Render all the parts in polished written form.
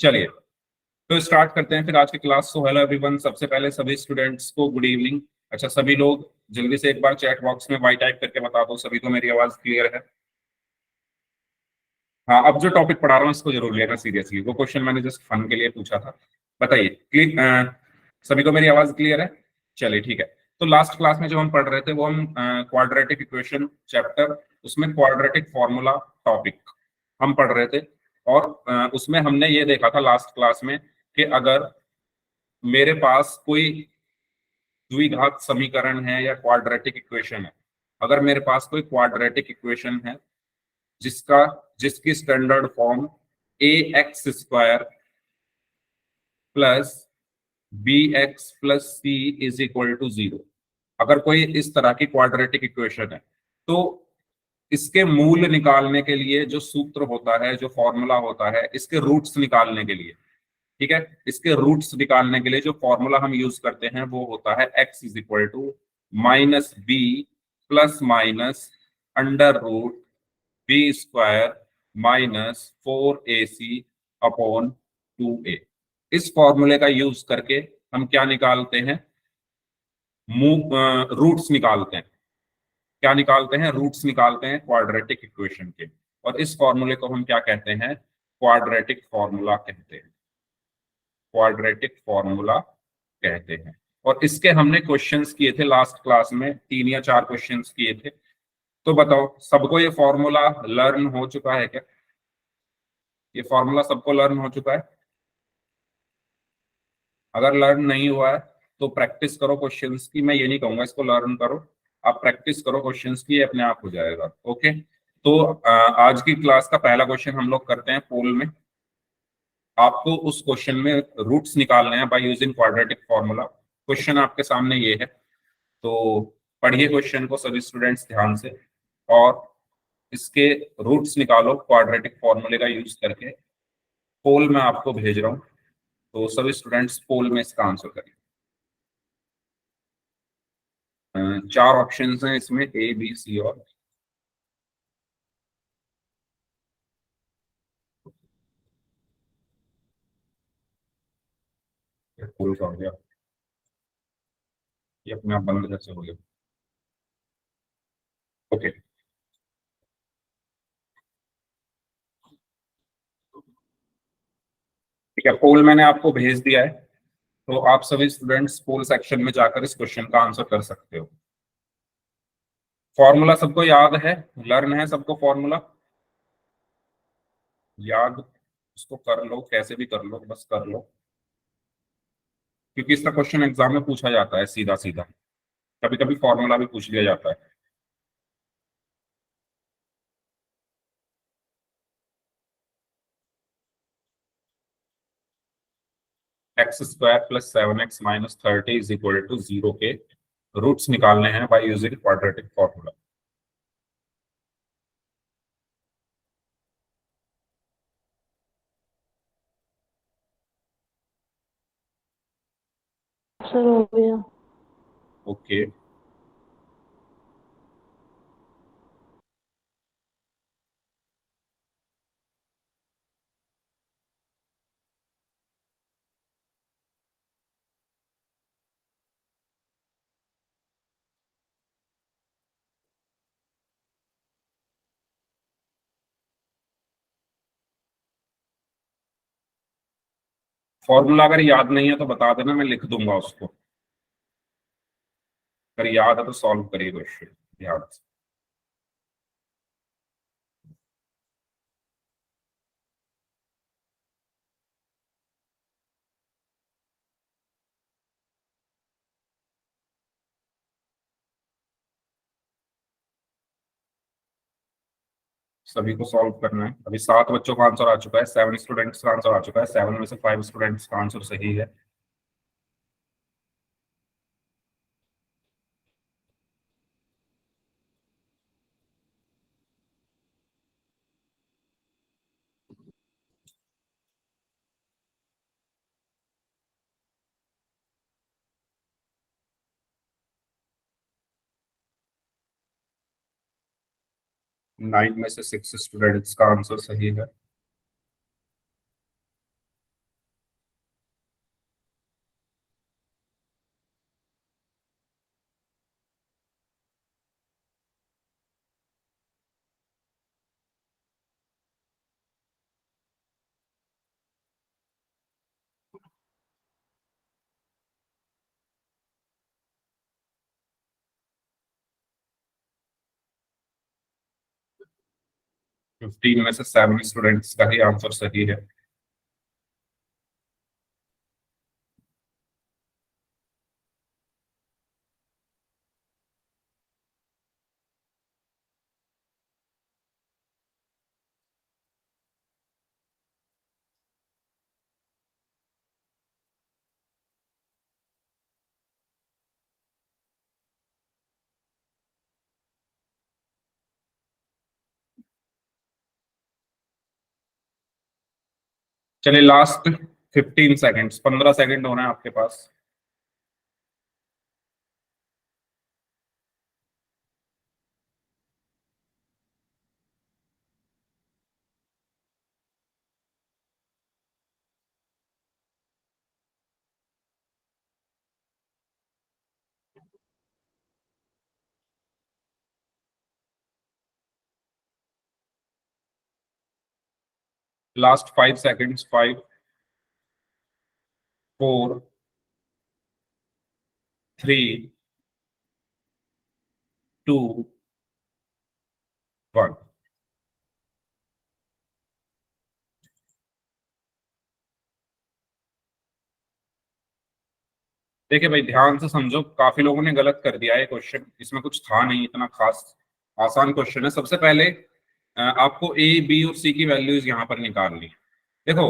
चलिए, तो स्टार्ट करते हैं फिर आज की क्लास। सो हेलो एवरीवन, सबसे पहले सभी स्टूडेंट्स को गुड इवनिंग। अच्छा, सभी लोग जल्दी से एक बार चैट बॉक्स में वाई टाइप करके बता दो सभी को मेरी आवाज क्लियर है। हाँ, अब जो टॉपिक पढ़ा रहा हूँ इसको जरूर लेना सीरियसली, वो क्वेश्चन मैंने जस्ट फन के लिए पूछा था। बताइए क्लिक, सभी को मेरी आवाज क्लियर है? चलिए ठीक है। तो लास्ट क्लास में जो हम पढ़ रहे थे वो हम क्वाड्रेटिक इक्वेशन चैप्टर, उसमें क्वाड्रेटिक फॉर्मूला टॉपिक हम पढ़ रहे थे। और उसमें हमने ये देखा था लास्ट क्लास में कि अगर मेरे पास कोई द्विघात समीकरण है या क्वाड्रेटिक इक्वेशन है, अगर मेरे पास कोई क्वाड्रेटिक इक्वेशन है जिसका जिसकी standard form a x square plus B x plus C is equal to zero, अगर कोई इस तरह की क्वाड्रेटिक इक्वेशन है, तो इसके मूल निकालने के लिए जो सूत्र होता है, जो फॉर्मूला होता है इसके रूट्स निकालने के लिए, ठीक है, इसके रूट्स निकालने के लिए जो फॉर्मूला हम यूज करते हैं वो होता है x is equal to minus B plus minus under root B square minus 4ac upon 2a। इस फॉर्मूले का यूज करके हम क्या निकालते हैं? रूट्स निकालते हैं। क्या निकालते हैं? रूट्स निकालते हैं क्वाड्रेटिक इक्वेशन के। और इस फॉर्मूले को हम क्या कहते हैं? क्वाड्रेटिक फॉर्मूला कहते हैं। क्वाड्रेटिक फॉर्मूला कहते हैं। और इसके हमने क्वेश्चंस किए थे लास्ट क्लास में, 3 या 4 क्वेश्चंस किए थे। तो बताओ, सबको ये फॉर्मूला लर्न हो चुका है क्या? ये फॉर्मूला सबको लर्न हो चुका है? अगर लर्न नहीं हुआ है तो प्रैक्टिस करो क्वेश्चंस की। मैं ये नहीं कहूंगा इसको लर्न करो, आप प्रैक्टिस करो क्वेश्चंस की, अपने आप हो जाएगा। ओके, तो आज की क्लास का पहला क्वेश्चन हम लोग करते हैं पोल में। आपको उस क्वेश्चन में रूट्स निकालने हैं by using quadratic formula. Question आपके सामने ये है, तो पढ़िए क्वेश्चन को सभी स्टूडेंट्स ध्यान से, और इसके रूट्स निकालो क्वाड्रेटिक फॉर्मूले का यूज करके। पोल में आपको भेज रहा हूँ, तो सभी स्टूडेंट्स पोल में इसका आंसर करिए। 4 ऑप्शंस हैं इसमें, ए बी सी और पोल का हो गया। ये अपने आप बंद कैसे हो गया? ओके, ठीक है, पोल मैंने आपको भेज दिया है। तो आप सभी स्टूडेंट्स पोल सेक्शन में जाकर इस क्वेश्चन का आंसर कर सकते हो। फॉर्मूला सबको याद है? लर्न है सबको फॉर्मूला याद? उसको कर लो, कैसे भी कर लो, बस कर लो, क्योंकि इसका क्वेश्चन एग्जाम में पूछा जाता है सीधा सीधा। कभी कभी फॉर्मूला भी पूछ लिया जाता है। X square plus 7x minus 30 is equal to zero के रूट्स निकालने हैं by using quadratic formula. Sir हो गया। ओके, फॉर्मूला अगर याद नहीं है तो बता देना, मैं लिख दूंगा उसको। अगर याद है तो सॉल्व करिए क्वेश्चन याद से। सभी को सॉल्व करना है। अभी 7 बच्चों का आंसर आ चुका है, 7 स्टूडेंट्स का आंसर आ चुका है, 7 में से 5 स्टूडेंट्स का आंसर सही है। नाइन में से 6 स्टूडेंट्स का आंसर सही है। 15 में से 7 स्टूडेंट्स का ही आंसर सही है। चलिए लास्ट 15 सेकेंड्स, 15 सेकेंड होना है आपके पास। Last 5 seconds, 5, 4, 3, 2, 1। देखिए भाई ध्यान से समझो, काफी लोगों ने गलत कर दिया है क्वेश्चन, इसमें कुछ था नहीं इतना खास। आसान क्वेश्चन है। सबसे पहले आपको ए बी और सी की वैल्यूज यहाँ पर निकालनी है। देखो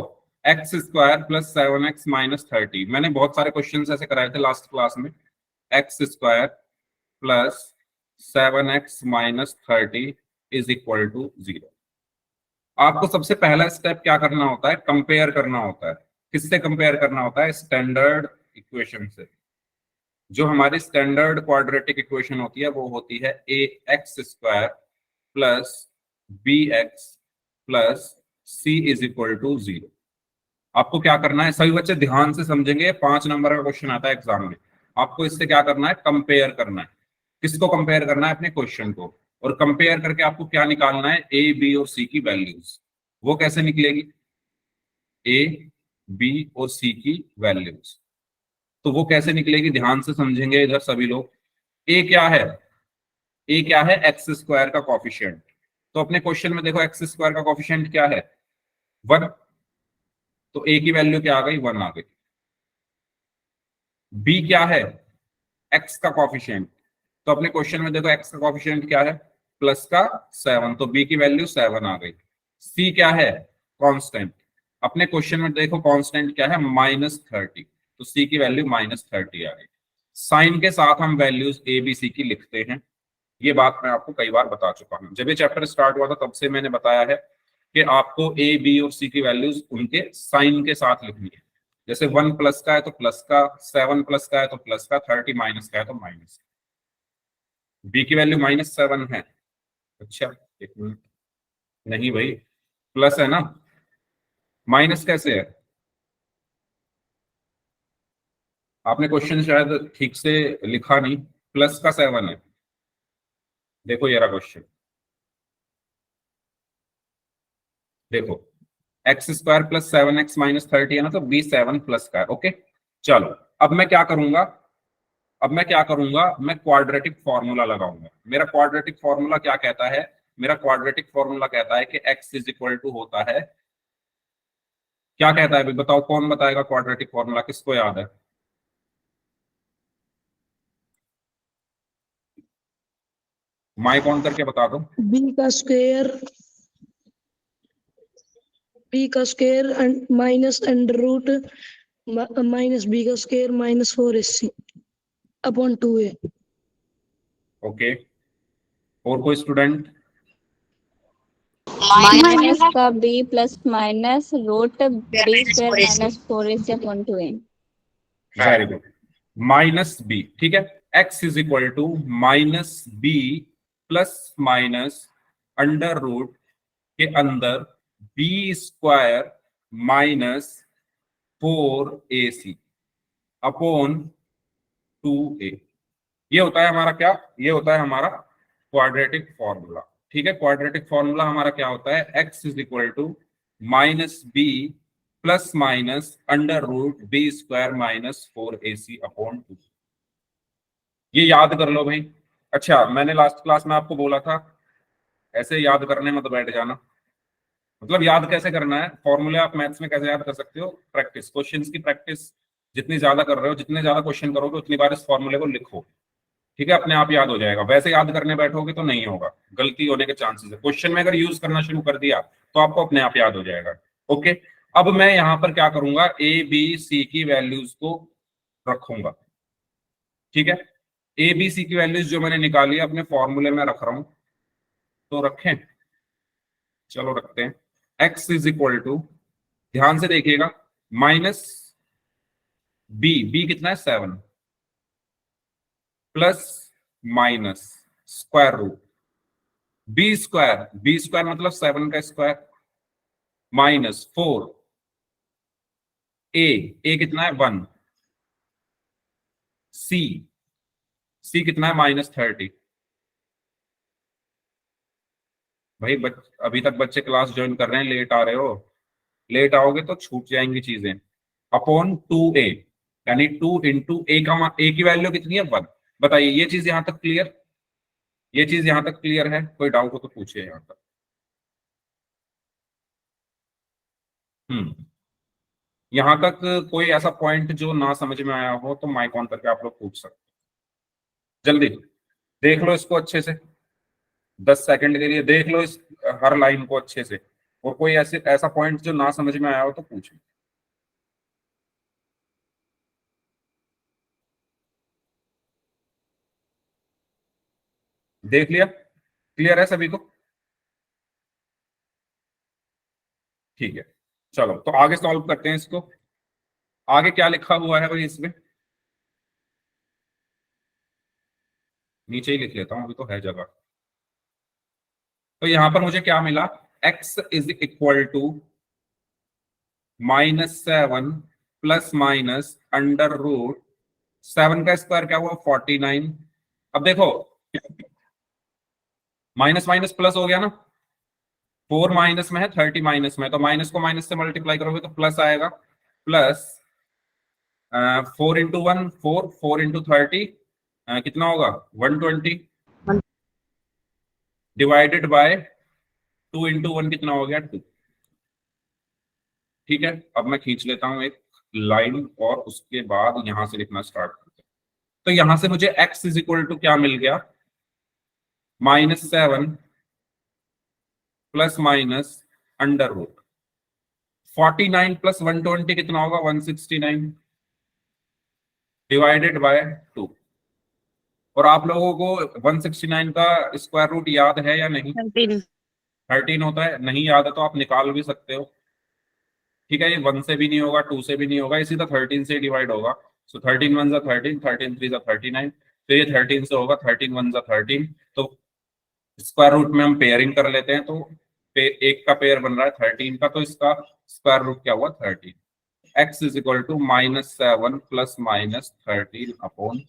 x² प्लस 7x-30, मैंने बहुत सारे क्वेश्चन ऐसे कराए थे लास्ट क्लास में। x² plus 7x-30 is equal to 0। आपको सबसे पहला स्टेप क्या करना होता है? कंपेयर करना होता है। किससे कंपेयर करना होता है? स्टैंडर्ड इक्वेशन से। जो हमारी स्टैंडर्ड क्वाड्रेटिक इक्वेशन होती है वो होती है ax² plus bx plus c is equal to 0। आपको क्या करना है, सभी बच्चे ध्यान से समझेंगे, 5 नंबर का क्वेश्चन आता है एग्जाम में। आपको इससे क्या करना है? कंपेयर करना है। किसको कंपेयर करना है? अपने क्वेश्चन को। और कंपेयर करके आपको क्या निकालना है? ए बी और सी की वैल्यूज। वो कैसे निकलेगी? ए बी और सी की वैल्यूज। तो वो कैसे निकलेगी ध्यान से समझेंगे इधर सभी लोग। ए क्या है? ए क्या है? x² का कॉफिशिएंट। तो अपने क्वेश्चन में देखो x² का कॉफिशिएंट क्या है? 1। तो ए की वैल्यू क्या आ गई? 1 आ गई। बी क्या है? एक्स का कॉफिशिएंट। तो अपने क्वेश्चन में देखो एक्स का कॉफिशिएंट क्या है? प्लस का 7, तो बी की वैल्यू 7 आ गई। सी क्या है? कांस्टेंट। अपने क्वेश्चन में देखो कांस्टेंट क्या है? -30, तो सी की वैल्यू -30 आ गई। साइन के साथ हम वैल्यूज ए बी सी की लिखते हैं। ये बात मैं आपको कई बार बता चुका हूं। जब ये चैप्टर स्टार्ट हुआ था तब से मैंने बताया है कि आपको ए बी और सी की वैल्यूज उनके साइन के साथ लिखनी है। जैसे 1 प्लस का है तो प्लस का, 7 प्लस का है तो प्लस का, 30 माइनस का है तो माइनस। बी की वैल्यू -7 है। अच्छा, एक मिनट, नहीं भाई, प्लस है ना, माइनस कैसे है? आपने क्वेश्चन शायद ठीक से लिखा नहीं। प्लस का 7 है। देखो ये रहा क्वेश्चन, देखो x² प्लस 7x-30 है ना, तो b 7 प्लस का है। ओके चलो, अब मैं क्या करूंगा? मैं क्वाड्रेटिक फॉर्मूला लगाऊंगा। मेरा क्वाड्रेटिक फॉर्मूला क्या कहता है? मेरा क्वाड्रेटिक फॉर्मूला कहता है कि x इज इक्वल टू होता है, क्या कहता है अभी बताओ, कौन बताएगा क्वाड्रेटिक फॉर्मूला? किसको याद है? माइक ऑन करके बता दो। बी का square, minus under root minus B का square -4ac upon 2a। Okay, और कोई स्टूडेंट? माइनस का B plus minus root B square -4ac upon 2a। Very good. Minus B, ठीक है। x is equal to minus B plus minus under root के अंदर B square -4ac upon 2a। ये होता है हमारा क्या? ये होता है हमारा क्वाड्रेटिक फॉर्मूला। ठीक है, क्वाड्रेटिक फॉर्मूला हमारा क्या होता है? x is equal to minus B plus minus under root B square -4ac upon 2। ये याद कर लो भाई। अच्छा, मैंने लास्ट क्लास में आपको बोला था ऐसे याद करने मत बैठ जाना। मतलब याद कैसे करना है, फॉर्मूले आप मैथ्स में कैसे याद कर सकते हो, प्रैक्टिस, क्वेश्चंस की प्रैक्टिस जितनी ज्यादा कर रहे हो, जितने ज्यादा क्वेश्चन करोगे उतनी बार इस फॉर्मूले को लिखो, ठीक है, अपने आप याद हो जाएगा। वैसे याद करने बैठोगे तो नहीं होगा, गलती होने के चांसेस है। क्वेश्चन में अगर यूज करना शुरू कर दिया तो आपको अपने आप याद हो जाएगा। ओके, अब मैं यहां पर क्या करूंगा, ए बी सी की वैल्यूज को रखूंगा, ठीक है। ए बी सी की वैल्यूज जो मैंने निकाली है अपने फॉर्मूले में रख रहा हूं, तो रखें, चलो रखते हैं। एक्स इज इक्वल टू, ध्यान से देखिएगा, माइनस बी, बी कितना है 7, plus minus square root B square मतलब 7 का स्क्वायर, माइनस 4, ए कितना है 1, सी, सी कितना है -30। भाई अभी तक बच्चे क्लास ज्वाइन कर रहे हैं, लेट आ रहे हो, लेट आओगे तो छूट जाएंगी चीजें। अपॉन 2a, यानी 2 इंटू ए का ए की वैल्यू कितनी है 1। बताइए ये चीज यहां तक क्लियर, ये चीज यहां तक क्लियर है, कोई डाउट हो तो पूछिए यहां तक। हम्म, यहां तक कोई ऐसा पॉइंट जो ना समझ में आया हो तो माइक ऑन करके आप लोग पूछ सकते हो। जल्दी देख लो इसको अच्छे से, 10 सेकंड के लिए देख लो इस हर लाइन को अच्छे से, और कोई ऐसे ऐसा पॉइंट जो ना समझ में आया हो तो पूछे। देख लिया, क्लियर है सभी को, ठीक है। चलो तो आगे सॉल्व करते हैं इसको। आगे क्या लिखा हुआ है भाई इसमें, नीचे ही लिख लेता हूं, अभी तो है जगह। तो यहां पर मुझे क्या मिला, x is equal to -7 plus minus under root 7 का स्क्वायर क्या हुआ 49। अब देखो माइनस माइनस प्लस हो गया ना, 4 माइनस में है, 30 माइनस में है, तो माइनस को माइनस से मल्टीप्लाई करोगे तो प्लस आएगा, प्लस 4 इंटू 1 4, 4 इंटू 30 कितना होगा 120, डिवाइडेड बाय 2 इंटू 1 कितना हो गया 2। ठीक है, अब मैं खींच लेता हूं एक लाइन और उसके बाद यहां से लिखना स्टार्ट करते हैं। तो यहां से मुझे x इज इक्वल टू क्या मिल गया, -7 plus minus under root 49 plus 120 कितना होगा 169, डिवाइडेड बाय 2। और आप लोगों को 169 का स्क्वायर रूट याद है या नहीं, 13 होता है, नहीं याद है तो आप निकाल भी सकते हो, ठीक है। ये 1 से भी नहीं होगा, 2 से भी नहीं होगा, इसी तो 13 से डिवाइड होगा। सो 13 1 13, 13 3 39, तो ये 13 से होगा, 13 1 13। तो स्क्वायर रूट में हम पेयरिंग कर लेते हैं, तो एक का पेयर बन रहा है 13 का, तो इसका स्क्वायर रूट क्या हुआ 13। X is equal to -7 plus -13 upon,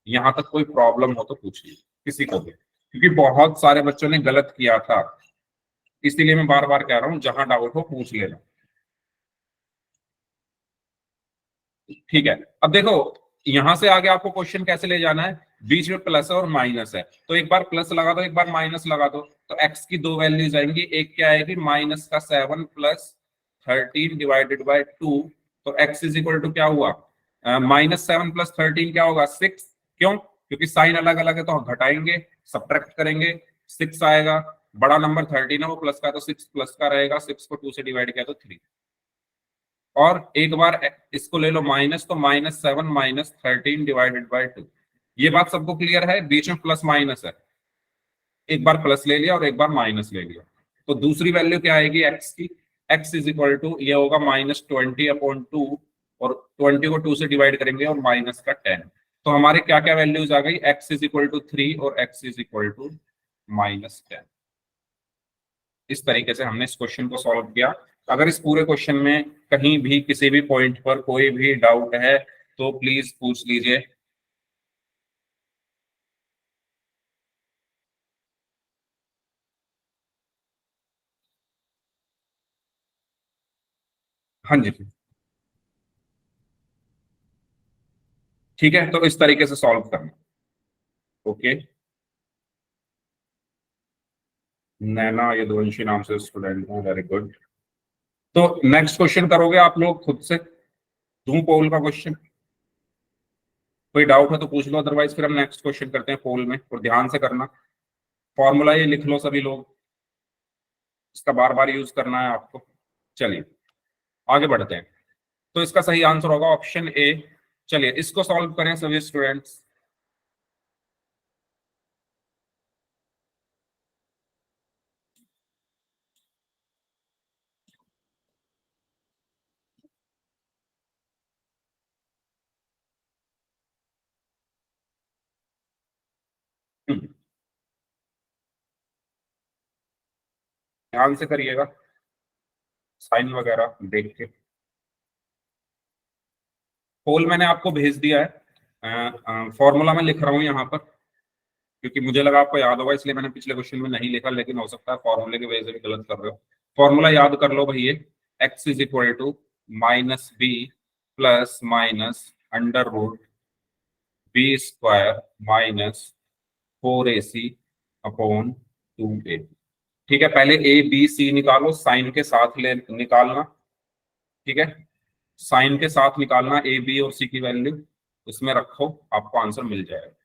यहां तक कोई प्रॉब्लम हो तो पूछिए किसी को भी, क्योंकि बहुत सारे बच्चों ने गलत किया था, इसीलिए मैं बार बार कह रहा हूं जहां डाउट हो पूछ लेना, ठीक है। अब देखो यहां से आगे आपको क्वेश्चन कैसे ले जाना है, बीच में प्लस है और माइनस है, तो एक बार प्लस लगा दो एक बार माइनस लगा दो, तो एक्स की दो वैल्यूज आएंगी, एक क्या आएगी -7 प्लस 13 डिवाइडेड बाय 2, तो एक्स इज इक्वल टू क्या हुआ -7 प्लस 13 क्या होगा 6, क्यों, क्योंकि साइन अलग अलग है तो हम घटाएंगे सब्ट्रैक्ट करेंगे, 6 आएगा, बड़ा नंबर 13 है वो प्लस का, तो 6 प्लस का रहेगा, 6 को 2 से डिवाइड किया तो 3, और एक बार इसको ले लो माइनस, तो -7 -13 डिवाइडेड बाय 2। ये बात सबको क्लियर है, बीच में प्लस माइनस है, एक बार प्लस ले लिया और एक बार माइनस ले लिया, तो दूसरी वैल्यू क्या आएगी एक्स की, एक्स इज इक्वल टू ये होगा -20/2, और 20 को 2 से डिवाइड करेंगे और माइनस का 10। तो हमारे क्या क्या वैल्यूज आ गई, एक्स इज इक्वल टू 3 और एक्स इज इक्वल टू -10। इस तरीके से हमने इस क्वेश्चन को सॉल्व किया। अगर इस पूरे क्वेश्चन में कहीं भी किसी भी पॉइंट पर कोई भी डाउट है तो प्लीज पूछ लीजिए। हाँ जी, ठीक है, तो इस तरीके से सॉल्व करना। ओके। नैना यदुवंशी नाम से स्टूडेंट है, वेरी गुड। तो नेक्स्ट क्वेश्चन करोगे आप लोग खुद से, दूं पोल का क्वेश्चन? कोई डाउट है तो पूछ लो, अदरवाइज फिर हम नेक्स्ट क्वेश्चन करते हैं पोल में, और ध्यान से करना। फॉर्मूला ये लिख लो सभी लोग, इसका बार बार यूज करना है आपको। चलिए आगे बढ़ते हैं। तो इसका सही आंसर होगा ऑप्शन ए। चलिए इसको सॉल्व करें सभी स्टूडेंट्स। ध्यान से करिएगा, साइन वगैरह देख के। पोल मैंने आपको भेज दिया है, फॉर्मूला मैं लिख रहा हूं यहाँ पर, क्योंकि मुझे लगा आपको याद होगा, इसलिए मैंने पिछले क्वेश्चन में नहीं लिखा, लेकिन हो सकता है फॉर्मूले की वजह से भी गलत कर रहे हो। फॉर्मूला याद कर लो भैया, x is equal to minus B plus minus under root B square minus 4ac upon 2a। ठीक है, पहले ए बी सी निकालो, साइन के साथ ले निकालना। ठीक है, साइन के साथ निकालना, ए बी और सी की वैल्यू उसमें रखो, आपको आंसर मिल जाएगा।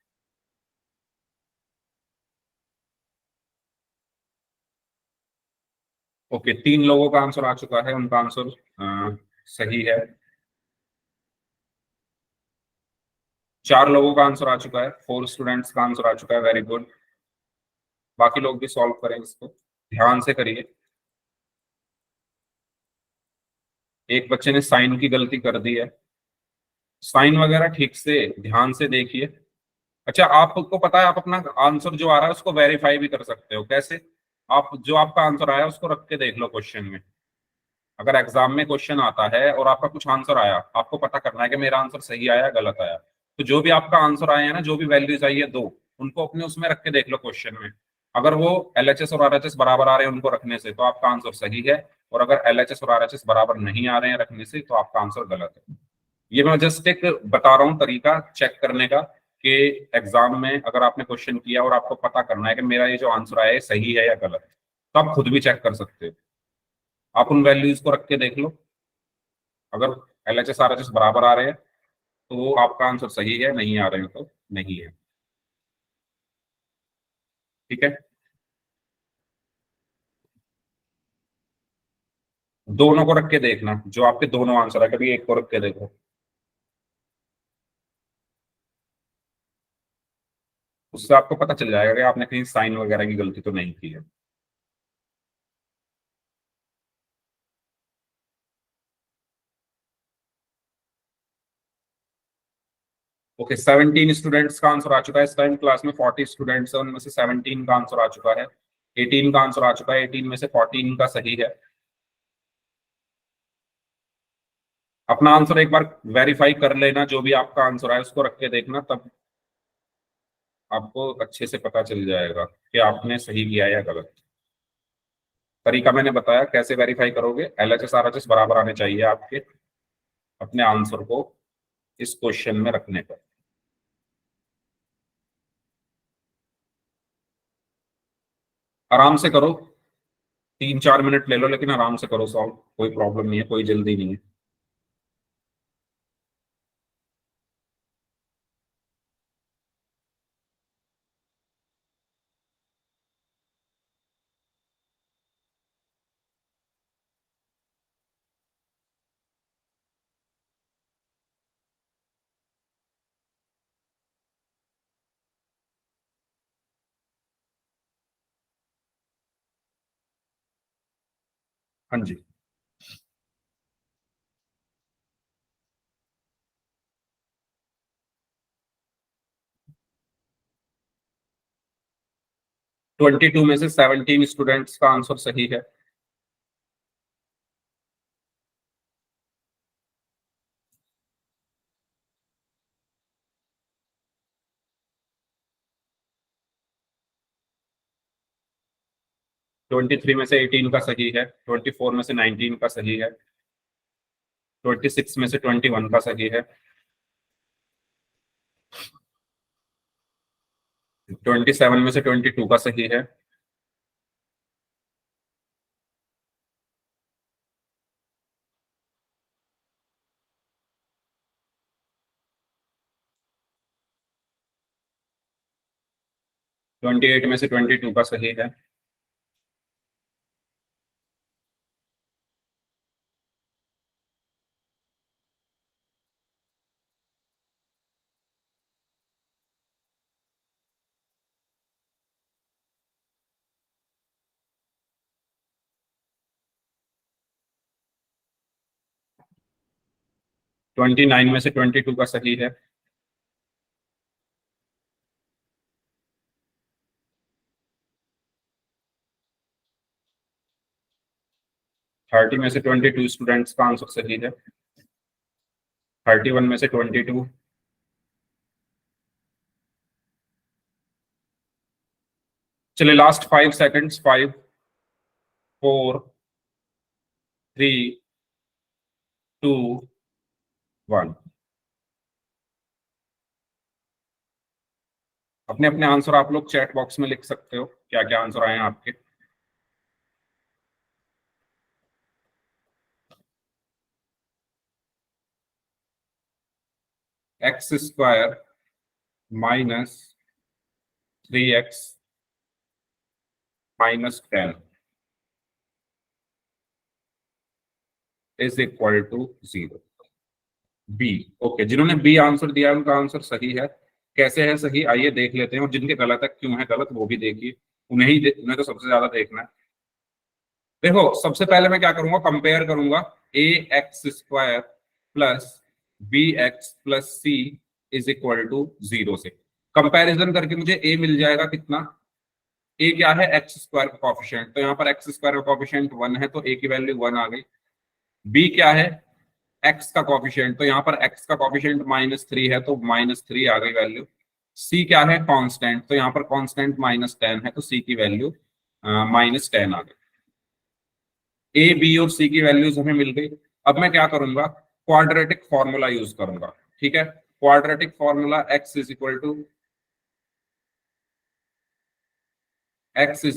ओके, 3 लोगों का आंसर आ चुका है, उनका आंसर सही है। 4 लोगों का आंसर आ चुका है, 4 स्टूडेंट्स का आंसर आ चुका है, वेरी गुड। बाकी लोग भी सॉल्व करें इसको, ध्यान से करिए। एक बच्चे ने साइन की गलती कर दी है, साइन वगैरह ठीक से ध्यान से देखिए। अच्छा, आपको पता है आप अपना आंसर जो आ रहा है उसको वेरीफाई भी कर सकते हो, कैसे? आप जो आपका आंसर आया उसको रख के देख लो क्वेश्चन में। अगर एग्जाम में क्वेश्चन आता है और आपका कुछ आंसर आया, आपको पता करना है कि मेरा आंसर सही आया गलत आया। तो जो भी आपका आंसर आया है ना, जो भी वैल्यूज आई है दो, उनको अपने उसमें रख के देख लो क्वेश्चन में। अगर वो एलएचएस और आरएचएस बराबर आ रहे हैं उनको रखने से, तो आपका आंसर सही है। और अगर एलएचएस और आरएचएस बराबर नहीं आ रहे हैं रखने से, तो आपका आंसर गलत है। ये मैं जस्ट एक बता रहा हूँ तरीका चेक करने का, कि एग्जाम में अगर आपने क्वेश्चन किया और आपको पता करना है कि मेरा ये जो आंसर आया है सही है या गलत, तो आप खुद भी चेक कर सकते हो। आप उन वैल्यूज को रख के देख लो, अगर एलएचएस आरएचएस बराबर आ रहे हैं तो आपका आंसर सही है, नहीं आ रहे हैं तो नहीं है। ठीक है, दोनों को रख के देखना, जो आपके दोनों आंसर है, कभी एक को रख के देखो, उससे आपको पता चल जाएगा कि आपने कहीं साइन वगैरह की गलती तो नहीं की है। ओके, 17 स्टूडेंट्स का आंसर आ चुका है। इस टाइम क्लास में 40 स्टूडेंट्स हैं, उनमें से 17 का आंसर आ चुका है। 18 का आंसर आ चुका है, 18 में से 14 का सही है। अपना आंसर एक बार वेरीफाई कर लेना, जो भी आपका आंसर है उसको रख के देखना, तब आपको अच्छे से पता चल जाएगा कि आपने सही किया या गलत। तरीका मैंने बताया कैसे वेरीफाई करोगे, एलएचएस आरएचएस बराबर आने चाहिए आपके अपने आंसर को इस क्वेश्चन में रखने पर। आराम से करो, 3-4 मिनट ले लो, लेकिन आराम से करो सॉल्व, कोई प्रॉब्लम नहीं है, कोई जल्दी नहीं है। हाँ जी, 22 में से 17 स्टूडेंट्स का आंसर सही है। 23 में से 18 का सही है। 24 में से 19 का सही है। 26 में से 21 का सही है। 27 में से 22 का सही है। 28 में से 22 का सही है। ट्वेंटी नाइन में से 22 का सही है। थर्टी में से 22 स्टूडेंट्स का आंसर सही है। 31 में से 22। चलिए लास्ट 5 सेकंड्स। 5 4 3 2 1। अपने अपने आंसर आप लोग चैट बॉक्स में लिख सकते हो, क्या क्या आंसर आए हैं आपके। X square minus 3x minus 10 is equal to 0। B. Okay, जिन्होंने बी आंसर दिया है उनका आंसर सही है। कैसे है सही, आइए देख लेते हैं, और जिनके गलत है क्यों है गलत वो भी देखिए। उन्हें तो सबसे ज्यादा देखना है। देखो सबसे पहले मैं क्या करूंगा, कंपेयर करूंगा A x square plus B x plus C is equal to 0 से। कंपैरिजन करके मुझे ए मिल जाएगा कितना। ए क्या है, एक्स स्क्वायर का कॉफिशिएंट, तो यहाँ पर एक्स स्क्वायर का कॉफिशिएंट 1 है तो ए की वैल्यू 1 आ गई। बी क्या है, एक्स का कॉफिशिएंट, तो यहाँ पर एक्स का कॉफिशिएंट -3 है तो -3 आ गई वैल्यू। सी क्या है, कांस्टेंट, तो यहाँ पर कांस्टेंट -10 है तो सी की वैल्यू -10 आ गई। ए बी और सी की वैल्यूज हमें मिल गई। अब मैं क्या करूंगा, क्वाड्रेटिक फॉर्मूला यूज करूंगा। ठीक है, quadratic formula x is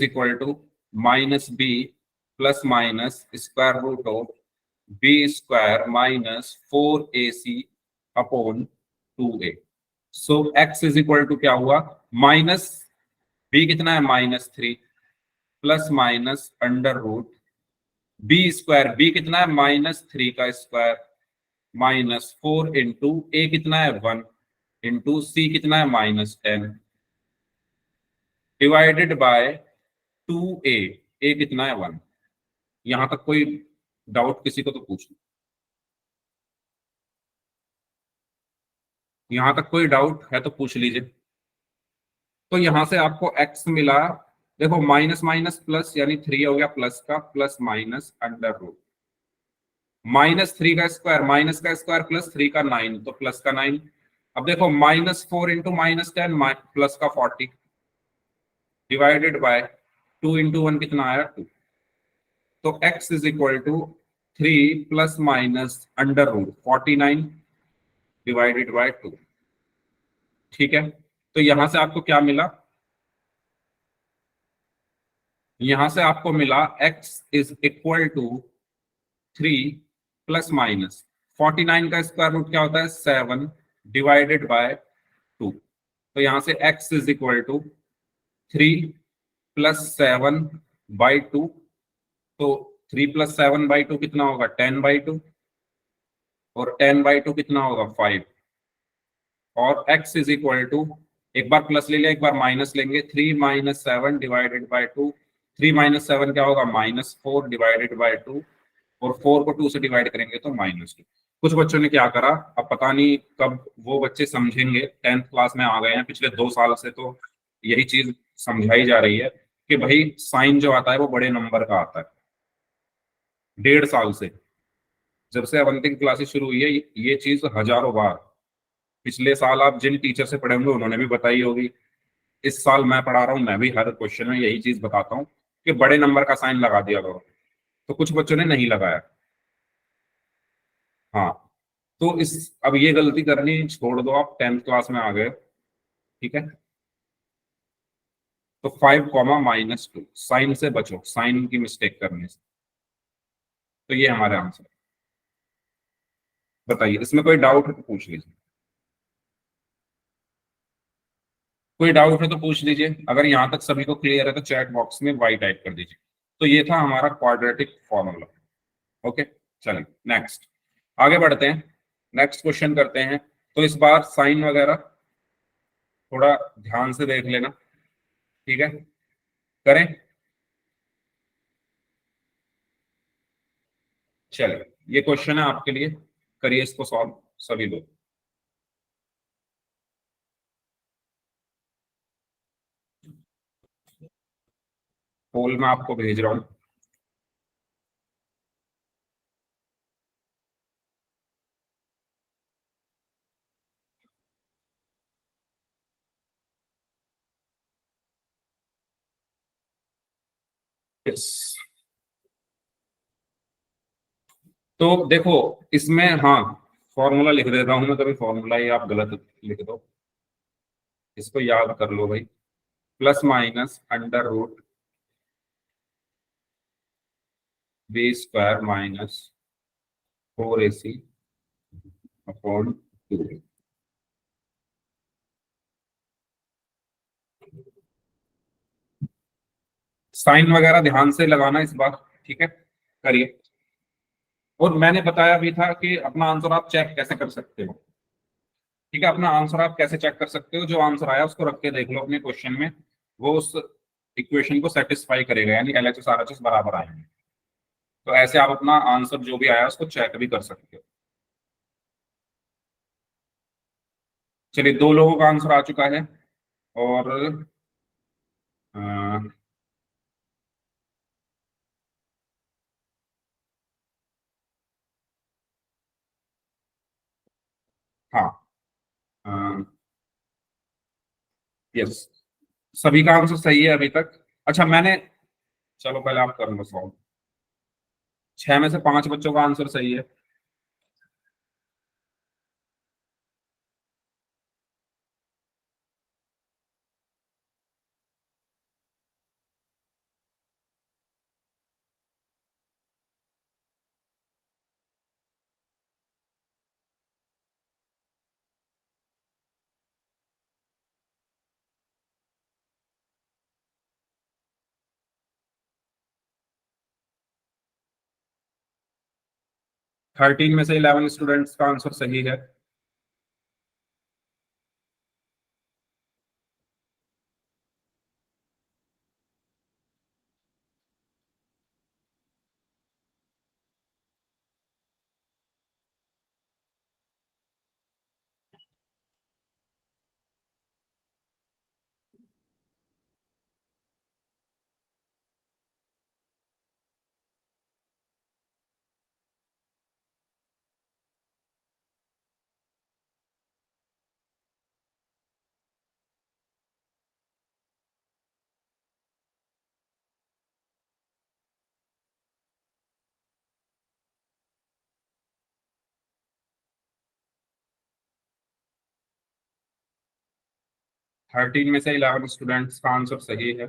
equal to minus B plus minus square root of b square minus 4ac upon 2a। So x is equal to क्या हुआ, माइनस बी कितना है -3 plus minus under root B square, b कितना है -3 का square -4 into ए कितना है 1 into सी कितना है -10 डिवाइडेड बाय 2a। ए कितना है 1। यहां तक कोई डाउट किसी को तो पूछ लो। यहां तक कोई डाउट है तो पूछ लीजिए। तो यहां से आपको x मिला, देखो माइनस माइनस प्लस यानी 3 हो गया प्लस का, प्लस माइनस अंडर रूट -3 का स्क्वायर, माइनस का स्क्वायर प्लस 3 का 9 तो प्लस का 9। अब देखो -4 इंटू -10 प्लस का 40 डिवाइडेड बाय 2 इंटू 1 कितना आया 2। तो x is equal to 3 plus minus under root 49 divided by 2। ठीक है, तो यहां से आपको क्या मिला, यहां से आपको मिला x is equal to 3 plus minus 49 का स्क्वायर रूट क्या होता है 7 डिवाइडेड बाय 2। तो यहां से x is equal to 3 plus 7 by 2। तो 3 प्लस 7 बाई 2 कितना होगा 10/2 और 10/2 कितना होगा 5। और x इज इक्वल टू, एक बार प्लस ले लिया एक बार माइनस लेंगे, 3 माइनस 7 डिवाइडेड बाई 2। 3 माइनस 7 क्या होगा -4 डिवाइडेड बाई 2 और 4 को 2 से डिवाइड करेंगे तो -2। कुछ बच्चों ने क्या करा, अब पता नहीं कब वो बच्चे समझेंगे, 10th क्लास में आ गए हैं, पिछले 2 साल से तो यही चीज समझाई जा रही है कि भाई साइन जो आता है वो बड़े नंबर का आता है। 1.5 साल से, जब से अवंतिक क्लासेस शुरू हुई है ये चीज हजारों बार, पिछले साल आप जिन टीचर से पढ़े होंगे उन्होंने भी बताई होगी, इस साल मैं पढ़ा रहा हूँ मैं भी हर क्वेश्चन में यही चीज बताता हूँ कि बड़े नंबर का साइन लगा दिया करो। तो कुछ बच्चों ने नहीं लगाया। हाँ, तो इस अब ये गलती करनी छोड़ दो, आप 10th क्लास में आ गए। ठीक है, तो 5 - 2 साइन से बचो, साइन की मिस्टेक करने से। तो ये हमारे आंसर। बताइए इसमें कोई डाउट है तो पूछ लीजिए। कोई डाउट है तो पूछ लीजिए, अगर यहाँ तक सभी को क्लियर है तो चैट बॉक्स में वाई टाइप कर दीजिए। तो ये था हमारा क्वाड्रेटिक फॉर्मूला। ओके, चलिए नेक्स्ट आगे बढ़ते हैं, नेक्स्ट क्वेश्चन करते हैं। तो इस बार साइन वगैरह थोड़ा ध्यान से देख लेना, ठीक है, करें। चलिए ये क्वेश्चन है आपके लिए, करिए इसको सॉल्व सभी लोग। पोल में आपको भेज रहा हूं। यस, तो देखो इसमें, हाँ, फॉर्मूला लिख देता हूं मैं, कभी फॉर्मूला ही आप गलत लिख दो, इसको याद कर लो भाई। Plus minus under root B square minus 4ac upon 2। Sign वगैरह ध्यान से लगाना इस बार, ठीक है, करिए। और मैंने बताया भी था कि अपना आंसर आप चेक कैसे कर सकते हो, ठीक है, अपना आंसर आप कैसे चेक कर सकते हो, जो आंसर आया उसको रख के देख लो अपने क्वेश्चन में, वो उस इक्वेशन को सेटिस्फाई करेगा, यानी LHS RHS बराबर आएंगे। तो ऐसे आप अपना आंसर जो भी आया उसको चेक भी कर सकते हो। चलिए, 2 लोगों का आंसर आ चुका है, और अ, हाँ, यस, सभी का आंसर सही है अभी तक। अच्छा मैंने, चलो पहले आप कर लो सॉल्व। 6 में से 5 बच्चों का आंसर सही है। थर्टीन में से 11 स्टूडेंट्स का आंसर सही है। थर्टीन में से 11 स्टूडेंट्स का आंसर सही है।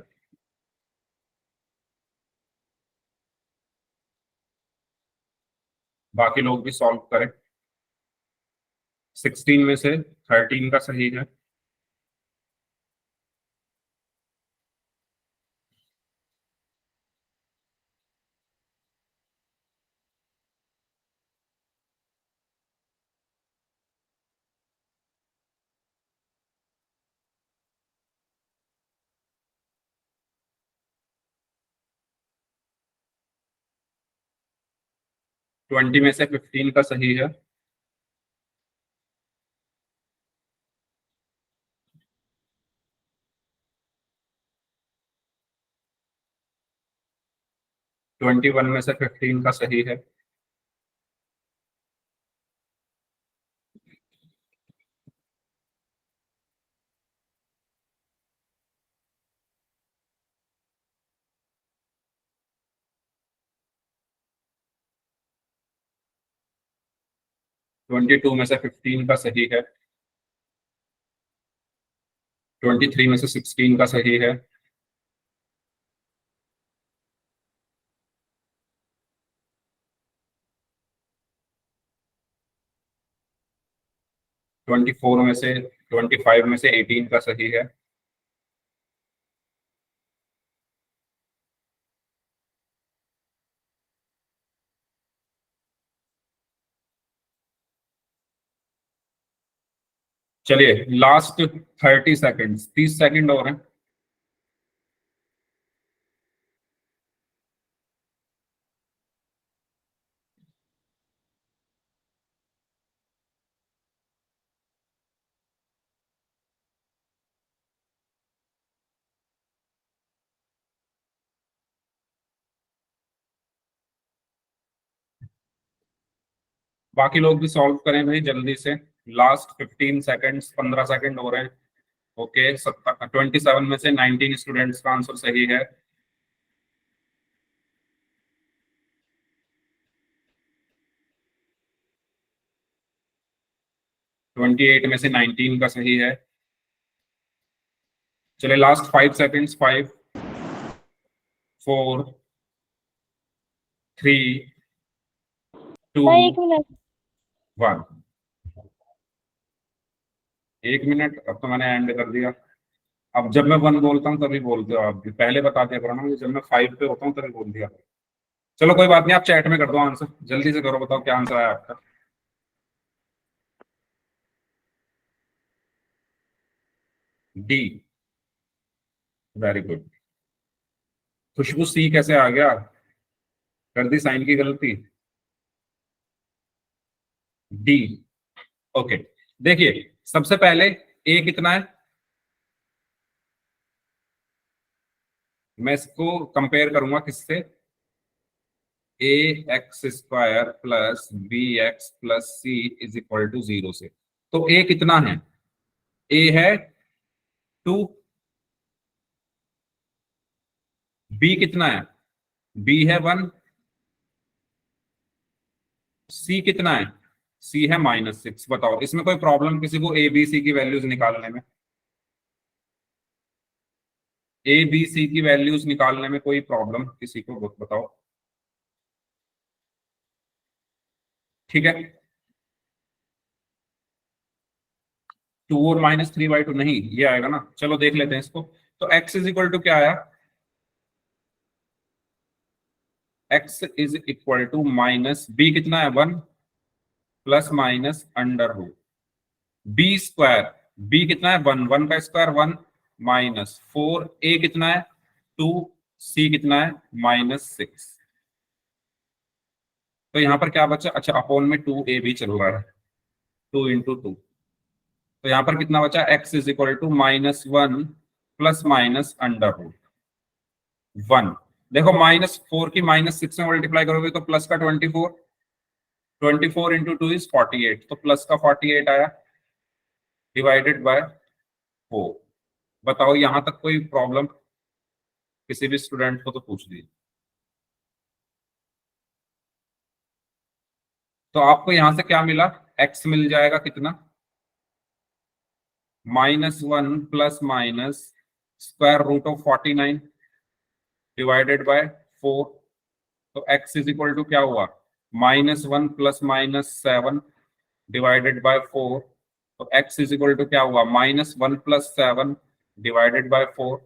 बाकी लोग भी सॉल्व करें। 16 में से 13 का सही है। 20 में से 15 का सही है। 21 में से 15 का सही है। 22 में से 15 का सही है। 23 में से 16 का सही है। 24 में से 25 में से 18 का सही है। चलिए लास्ट 30 सेकेंड्स, 30 सेकेंड और हैं। बाकी लोग भी सॉल्व करें भाई जल्दी से। लास्ट 15 सेकेंड्स, 15 सेकेंड हो रहे हैं। ओके, 27 में से 19 स्टूडेंट्स का आंसर सही है। ट्वेंटी 28 में से 19 का सही है। चले लास्ट 5 सेकेंड्स, 5, 4, 3, 2, एक मिनट 1। 1 मिनट, अब तो मैंने एंड कर दिया। अब जब मैं 1 बोलता हूँ तभी बोलते हो आप भी, पहले बता दिया करो ना, जब मैं 5 पे होता हूँ तभी बोल दिया। चलो कोई बात नहीं, आप चैट में कर दो आंसर, जल्दी से करो, बताओ क्या आंसर आया आपका। D, very good. Khushbu C कैसे आ गया, कर दी साइन की गलती। D, okay. देखिए सबसे पहले ए कितना है, मैं इसको कंपेयर करूंगा किससे, A x square plus B x plus C is equal to 0 से। तो ए कितना है, ए है 2, बी कितना है, बी है 1, सी कितना है, सी है -6। बताओ इसमें कोई प्रॉब्लम किसी को ए बी सी की वैल्यूज निकालने में, ए बी सी की वैल्यूज निकालने में कोई प्रॉब्लम किसी को बताओ। ठीक है, 2 और -3/2 नहीं, ये आएगा ना। चलो देख लेते हैं इसको। तो x इज इक्वल टू क्या आया, x is equal to minus b कितना है 1 plus minus under root B square, b कितना है 1, 1 का स्क्वायर 1 -4, ए कितना है 2, सी कितना है -6। तो यहां पर क्या बचा, अच्छा अपॉन में 2a भी चल रहा है, 2 इंटू 2। तो यहां पर कितना बचा, x is equal to -1 plus minus under root 1। देखो -4 की -6 में मल्टीप्लाई करोगे तो प्लस का 24, 24 इंटू 2 इज 48, तो प्लस का 48 आया डिवाइडेड बाय 4। बताओ यहां तक कोई प्रॉब्लम किसी भी स्टूडेंट को तो पूछ दी। तो आपको यहां से क्या मिला, x मिल जाएगा कितना, -1 plus minus square root of 49 divided by 4। तो x इज इक्वल टू क्या हुआ, -1 प्लस माइनस 7 डिवाइडेड बाय 4। तो x इज इक्वल टू क्या हुआ, -1 प्लस 7 डिवाइडेड बाय 4।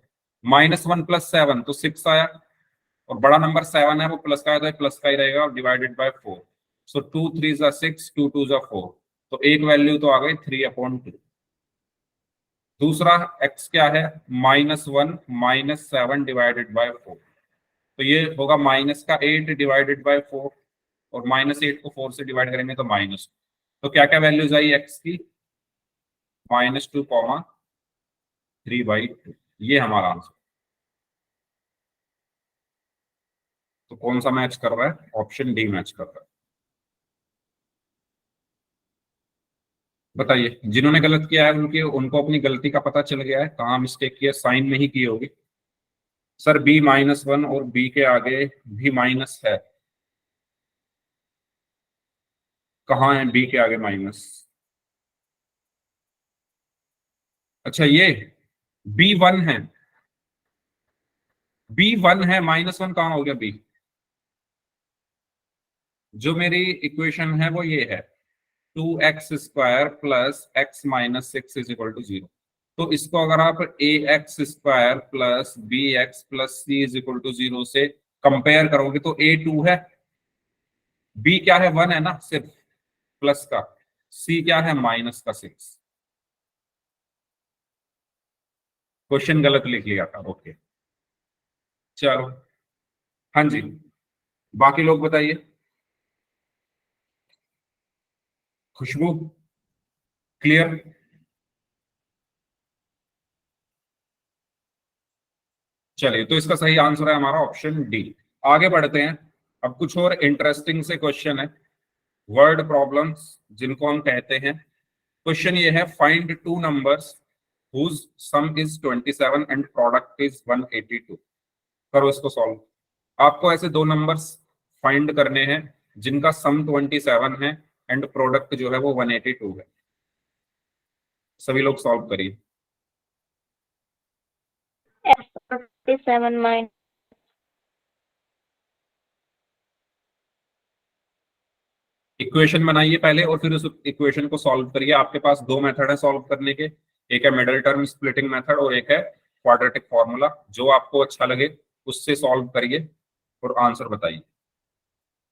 -1 प्लस 7 तो 6 आया, और बड़ा नंबर 7 है वो प्लस का है तो प्लस का ही रहेगा, और डिवाइडेड बाय 4। सो 2 3 जा 6, 2 2 जा 4। तो एक वैल्यू तो आ गई 3/2। दूसरा x क्या है, -1 -7 डिवाइडेड बाय 4। तो ये होगा माइनस का 8 डिवाइडेड बाय 4, और -8 को 4 से डिवाइड करेंगे तो माइनस। तो क्या क्या वैल्यूज आई x की, -2, 3/2। ये हमारा आंसर। तो कौन सा मैच कर रहा है, ऑप्शन डी मैच कर रहा है। बताइए जिन्होंने गलत किया है उनके, उनको अपनी गलती का पता चल गया है, कहाँ मिस्टेक की है, साइन में ही की होगी। सर b -1 और b के आगे भी माइनस है, कहाँ है b के आगे माइनस, अच्छा ये b1 है, b1 है, -1 कहाँ हो गया b, जो मेरी इक्वेशन है वो ये है 2x² plus x -6 is equal to 0। तो इसको अगर आप ax² plus bx plus c is equal to 0 से कंपेयर करोगे तो a 2 है, b क्या है 1 है ना सिर्फ प्लस का, c क्या है -6। क्वेश्चन गलत लिख लिया था, ओके चलो। हाँ जी, बाकी लोग बताइए। खुशबू क्लियर? चलिए, तो इसका सही आंसर है हमारा ऑप्शन डी। आगे बढ़ते हैं, अब कुछ और इंटरेस्टिंग से क्वेश्चन है, वर्ड प्रॉब्लम्स जिनको हम कहते हैं। क्वेश्चन ये है, find two numbers whose sum is 27 and product is 182। करो इसको सॉल्व। आपको ऐसे दो नंबर्स फाइंड करने हैं जिनका सम 27 है एंड प्रोडक्ट जो है वो 182 है। सभी लोग सॉल्व करिए। X47 minus इक्वेशन बनाइए पहले और फिर उस इक्वेशन को सॉल्व करिए। आपके पास दो मेथड है सॉल्व करने के, एक है मिडिल टर्म स्प्लिटिंग मेथड और एक है क्वाड्रेटिक फॉर्मूला। जो आपको अच्छा लगे उससे सॉल्व करिए और आंसर बताइए।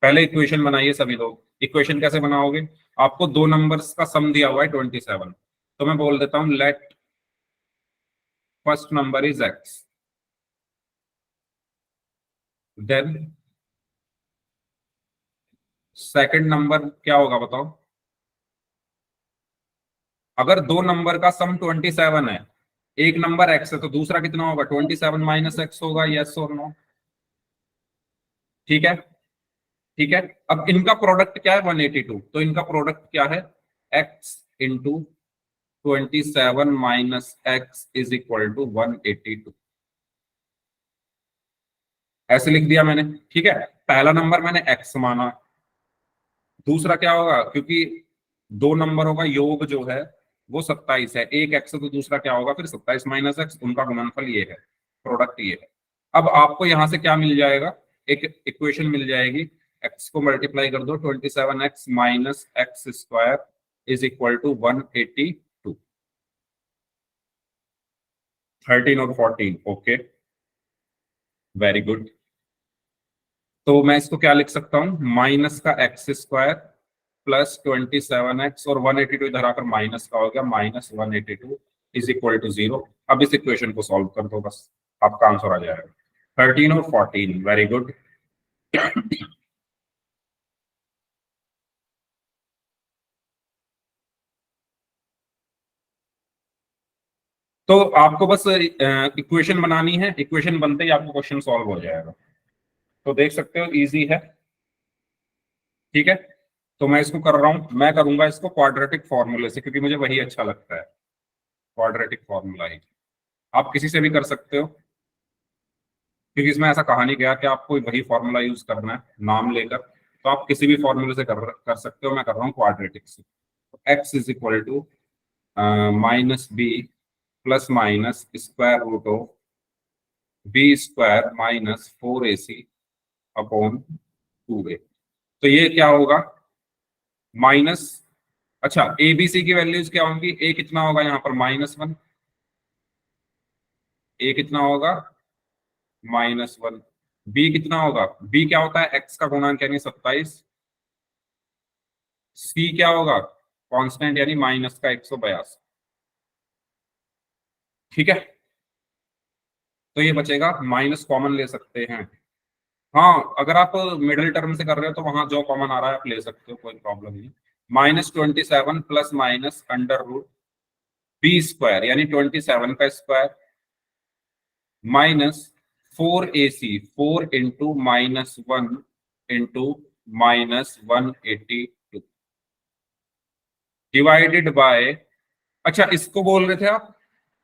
पहले इक्वेशन बनाइए सभी लोग। इक्वेशन कैसे बनाओगे? आपको दो नंबर्स का सम दिया हुआ है 27, तो मैं बोल देता हूं let first number is x, then second number क्या होगा बताओ? अगर दो नंबर का सम 27 है, एक नंबर x है, तो दूसरा कितना होगा? 27 माइनस एक्स होगा, यस और नो? ठीक है, ठीक है। अब इनका प्रोडक्ट क्या है? 182, तो इनका प्रोडक्ट क्या है? x into 27 minus x is equal to 182। ऐसे लिख दिया मैंने, ठीक है। पहला नंबर मैंने x माना, दूसरा क्या होगा? क्योंकि दो नंबरों का योग जो है वो 27 है, एक x है तो दूसरा क्या होगा फिर? 27 माइनस एक्स, उनका गुणनफल ये है, प्रोडक्ट ये है। अब आपको यहां से क्या मिल जाएगा? एक इक्वेशन मिल जाएगी, x को मल्टीप्लाई कर दो, 27x minus x square is equal to 182। 13 और 14, ओके वेरी गुड। तो मैं इसको क्या लिख सकता हूं? माइनस का एक्स स्क्वायर प्लस 27x और 182 इधर आकर माइनस का हो गया, माइनस 182 इज इक्वल टू 0। अब इस इक्वेशन को सॉल्व कर दो, बस आपका आंसर आ जाएगा। 13 और 14, वेरी गुड। तो आपको बस इक्वेशन बनानी है, इक्वेशन बनते ही आपको क्वेश्चन सॉल्व हो जाएगा। तो देख सकते हो इजी है, ठीक है। तो मैं इसको कर रहा हूं, मैं करूंगा इसको क्वाड्रेटिक फॉर्मूले से, क्योंकि मुझे वही अच्छा लगता है, क्वाड्रेटिक फॉर्मूला ही। आप किसी से भी कर सकते हो, क्योंकि इसमें ऐसा कहा नहीं गया कि आपको वही फॉर्मूला यूज करना है नाम लेकर, तो आप किसी भी फॉर्मूले से कर सकते हो। मैं कर रहा हूँ क्वाड्रेटिक से। X is equal to minus B plus minus square root of b square minus 4ac upon 2a। तो ये क्या होगा? माइनस, अच्छा ए बी सी की वैल्यूज क्या होंगी? ए कितना होगा यहाँ पर? -1। ए कितना होगा? -1। बी कितना होगा? बी क्या होता है? एक्स का गुणांक यानी 27। सी क्या होगा? कांस्टेंट यानी माइनस का 182। ठीक है, तो ये बचेगा, माइनस कॉमन ले सकते हैं। हाँ, अगर आप मिडिल टर्म से कर रहे हो तो वहां जो कॉमन आ रहा है आप ले सकते हो, कोई प्रॉब्लम नहीं। -27 plus minus under root B square यानी 27 का square minus 4ac, 4 into -1 into -182 divided by, अच्छा इसको बोल रहे थे आप,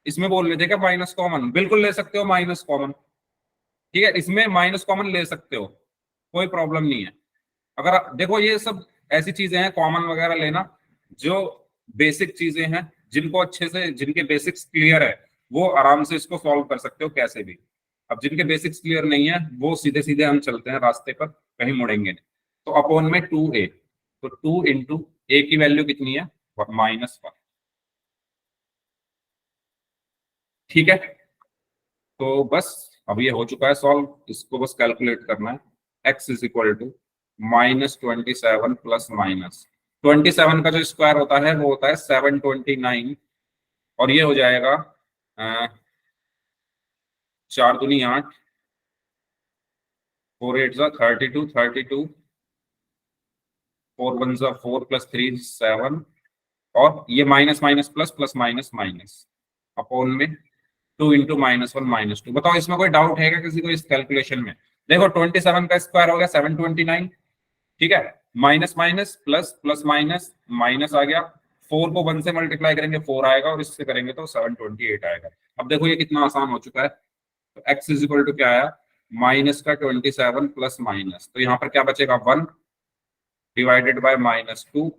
इसमें बोल रहे थे क्या माइनस कॉमन? बिल्कुल ले सकते हो माइनस कॉमन, ठीक है, इसमें माइनस कॉमन ले सकते हो, कोई प्रॉब्लम नहीं है। अगर देखो ये सब ऐसी चीजें हैं कॉमन वगैरह लेना, जो बेसिक चीजें हैं, जिनको अच्छे से, जिनके बेसिक्स क्लियर है वो आराम से इसको सॉल्व कर सकते हो कैसे भी। अब जिनके बेसिक्स क्लियर नहीं है वो सीधे सीधे हम चलते हैं रास्ते पर, कहीं मुड़ेंगे नहीं। तो अपॉन में 2a, तो 2 इंटू ए की वैल्यू कितनी है? -1। ठीक है, तो बस अब ये हो चुका है सॉल्व, इसको बस कैलकुलेट करना है। x is equal to -27 plus minus 27 का जो स्क्वायर होता है वो होता है 729, और ये हो जाएगा 4 दूनी 8, 4 8 जा 32, 32, 4 1 जा 4 प्लस 3 7, और ये minus minus plus plus minus minus upon में 2 इंटू -1 -2। बताओ इसमें कोई डाउट है क्या किसी को इस कैलकुलेशन में? देखो 27 का स्क्वायर हो गया 729, ठीक है, minus minus plus plus minus minus आ गया, 4 को 1 से मल्टीप्लाई करेंगे 4 आएगा, और इससे करेंगे तो 728 आएगा। अब देखो ये कितना आसान हो चुका है। तो x इज इक्वल टू क्या आया, माइनस का 27 प्लस माइनस, तो यहाँ पर क्या बचेगा 1 डिवाइडेड बाय -2,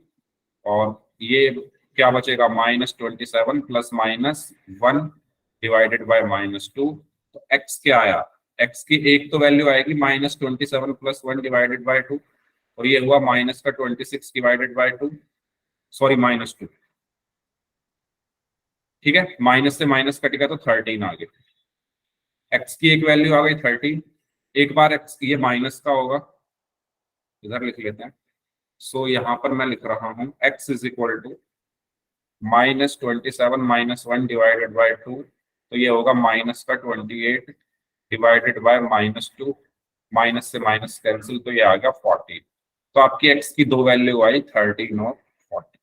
और ये क्या बचेगा -27 प्लस -1 डिवाइडेड बाय -2। तो x क्या आया, x की एक तो वैल्यू आएगी -27 प्लस 1 डिवाइडेड बाय 2, और ये हुआ माइनस का 26 डिवाइडेड बाय 2, सॉरी -2, ठीक है, माइनस से माइनस कटेगा तो 13 आ गया। x की एक वैल्यू आ गई 13, एक बार x ये माइनस का होगा, इधर लिख लेते हैं। सो यहाँ पर मैं लिख रहा हूं x is equal to -27 -1 divided by 2, तो ये होगा माइनस का 28 डिवाइडेड बाय -2, माइनस से माइनस कैंसिल, तो ये आ गया 40। तो आपकी x की दो वैल्यू आई 13 और 40।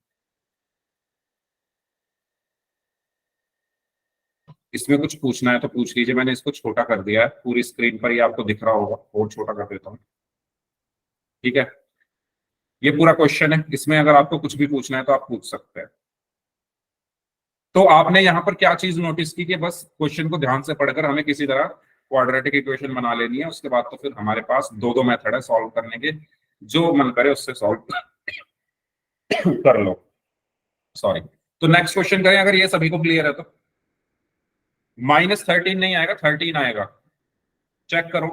इसमें कुछ पूछना है तो पूछ लीजिए, मैंने इसको छोटा कर दिया है, पूरी स्क्रीन पर ये आपको दिख रहा होगा, और छोटा कर देता हूँ, ठीक है। ये पूरा क्वेश्चन है, इसमें अगर आपको कुछ भी पूछना है तो आप पूछ सकते हैं। तो आपने यहाँ पर क्या चीज नोटिस की कि बस क्वेश्चन को ध्यान से पढ़कर हमें किसी तरह क्वाड्रेटिक इक्वेशन बना लेनी है, उसके बाद तो फिर हमारे पास दो दो मेथड है सॉल्व करने के, जो मन करे उससे सॉल्व कर लो। सॉरी, तो नेक्स्ट क्वेश्चन करें, अगर ये सभी को क्लियर है तो। -13 नहीं आएगा, 13 आएगा, चेक करो,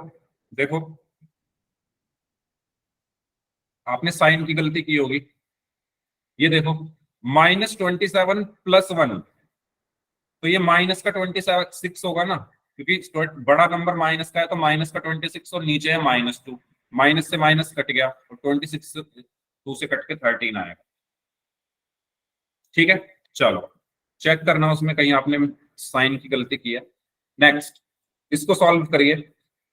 देखो आपने साइन की गलती की होगी। ये देखो -27 प्लस 1, तो ये माइनस का 26 होगा ना, क्योंकि बड़ा नंबर माइनस का है, तो माइनस का 26 और नीचे है -2, माइनस से माइनस कट गया, और 26 2 से कट के 13 आएगा, ठीक है। चलो चेक करना उसमें कहीं आपने साइन की गलती की है। नेक्स्ट, इसको सॉल्व करिए।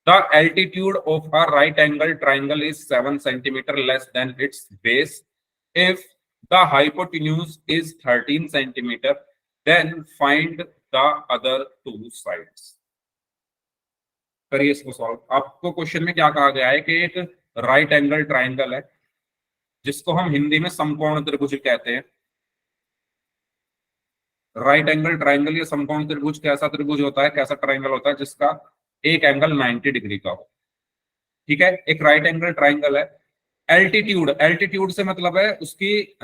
The altitude of a right angle triangle is 7 centimetre less than its base if the hypotenuse is 13 centimetre, then find the other two sides. करिए इसको सॉल्व। आपको क्वेश्चन में क्या कहा गया है कि एक राइट एंगल ट्राइंगल है, जिसको हम हिंदी में समकोण त्रिभुज कहते हैं। राइट एंगल ट्राइंगल या समकोण त्रिभुज कैसा त्रिभुज होता है, कैसा ट्राइंगल होता है जिसका एक एंगल 90 डिग्री का हो, ठीक है। एक राइट एंगल ट्राइंगल है। एल्टीट्यूड, एल्टीट्यूड से मतलब है उसकी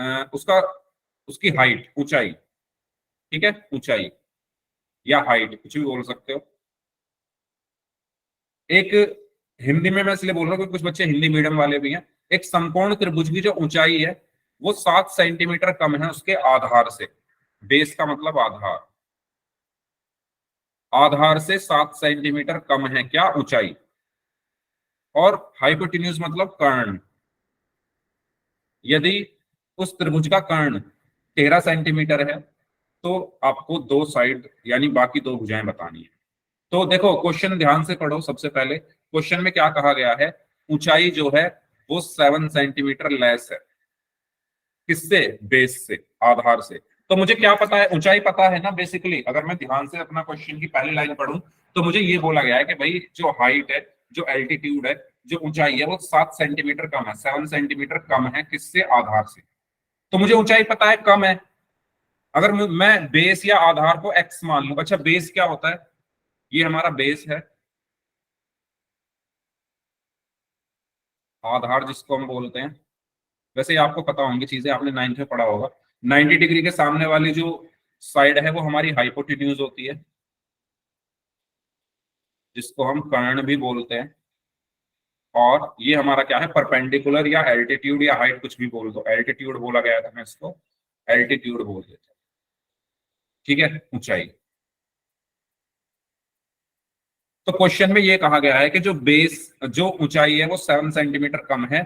हाइट, ऊंचाई, ठीक है, ऊंचाई या हाइट कुछ भी बोल सकते हो। एक हिंदी में मैं इसलिए बोल रहा हूँ क्योंकि कुछ बच्चे हिंदी मीडियम वाले भी हैं। एक समकोण त्रिभुज की जो ऊंचाई है वो 7 सेंटीमीटर कम है उसके आधार से। बेस का मतलब आधार, आधार से 7 सेंटीमीटर कम है क्या, ऊंचाई। और हाइपोटेन्यूज मतलब कर्ण। यदि उस त्रिभुज का कर्ण 13 सेंटीमीटर है तो आपको दो साइड यानी बाकी दो भुजाएं बतानी है। तो देखो क्वेश्चन ध्यान से पढ़ो। सबसे पहले क्वेश्चन में क्या कहा गया है, ऊंचाई जो है वो 7 सेंटीमीटर लेस है, किससे, बेस से, आधार से। तो मुझे क्या पता है, ऊंचाई पता है ना बेसिकली। अगर मैं ध्यान से अपना क्वेश्चन की पहली लाइन पढ़ूं तो मुझे ये बोला गया है कि भाई जो हाइट है, जो एल्टीट्यूड है, जो ऊंचाई है वो 7 सेंटीमीटर कम है, 7 सेंटीमीटर कम है, किससे, आधार से। तो मुझे ऊंचाई पता है कम है। अगर मैं बेस या आधार को एक्स मान लूं, अच्छा बेस क्या होता है, ये हमारा बेस है, आधार जिसको हम बोलते हैं। वैसे ही आपको पता होंगी चीजें, आपने 9th में पढ़ा होगा। 90 डिग्री के सामने वाली जो साइड है वो हमारी हाइपोटेन्यूज होती है, जिसको हम कर्ण भी बोलते हैं। और ये हमारा क्या है, परपेंडिकुलर या एल्टीट्यूड या हाइट कुछ भी बोल दो, एल्टीट्यूड बोला गया था, मैं इसको एल्टीट्यूड बोल देता हूं, ठीक है, ऊंचाई। तो क्वेश्चन में ये कहा गया है कि जो ऊंचाई है वो 7 सेंटीमीटर कम है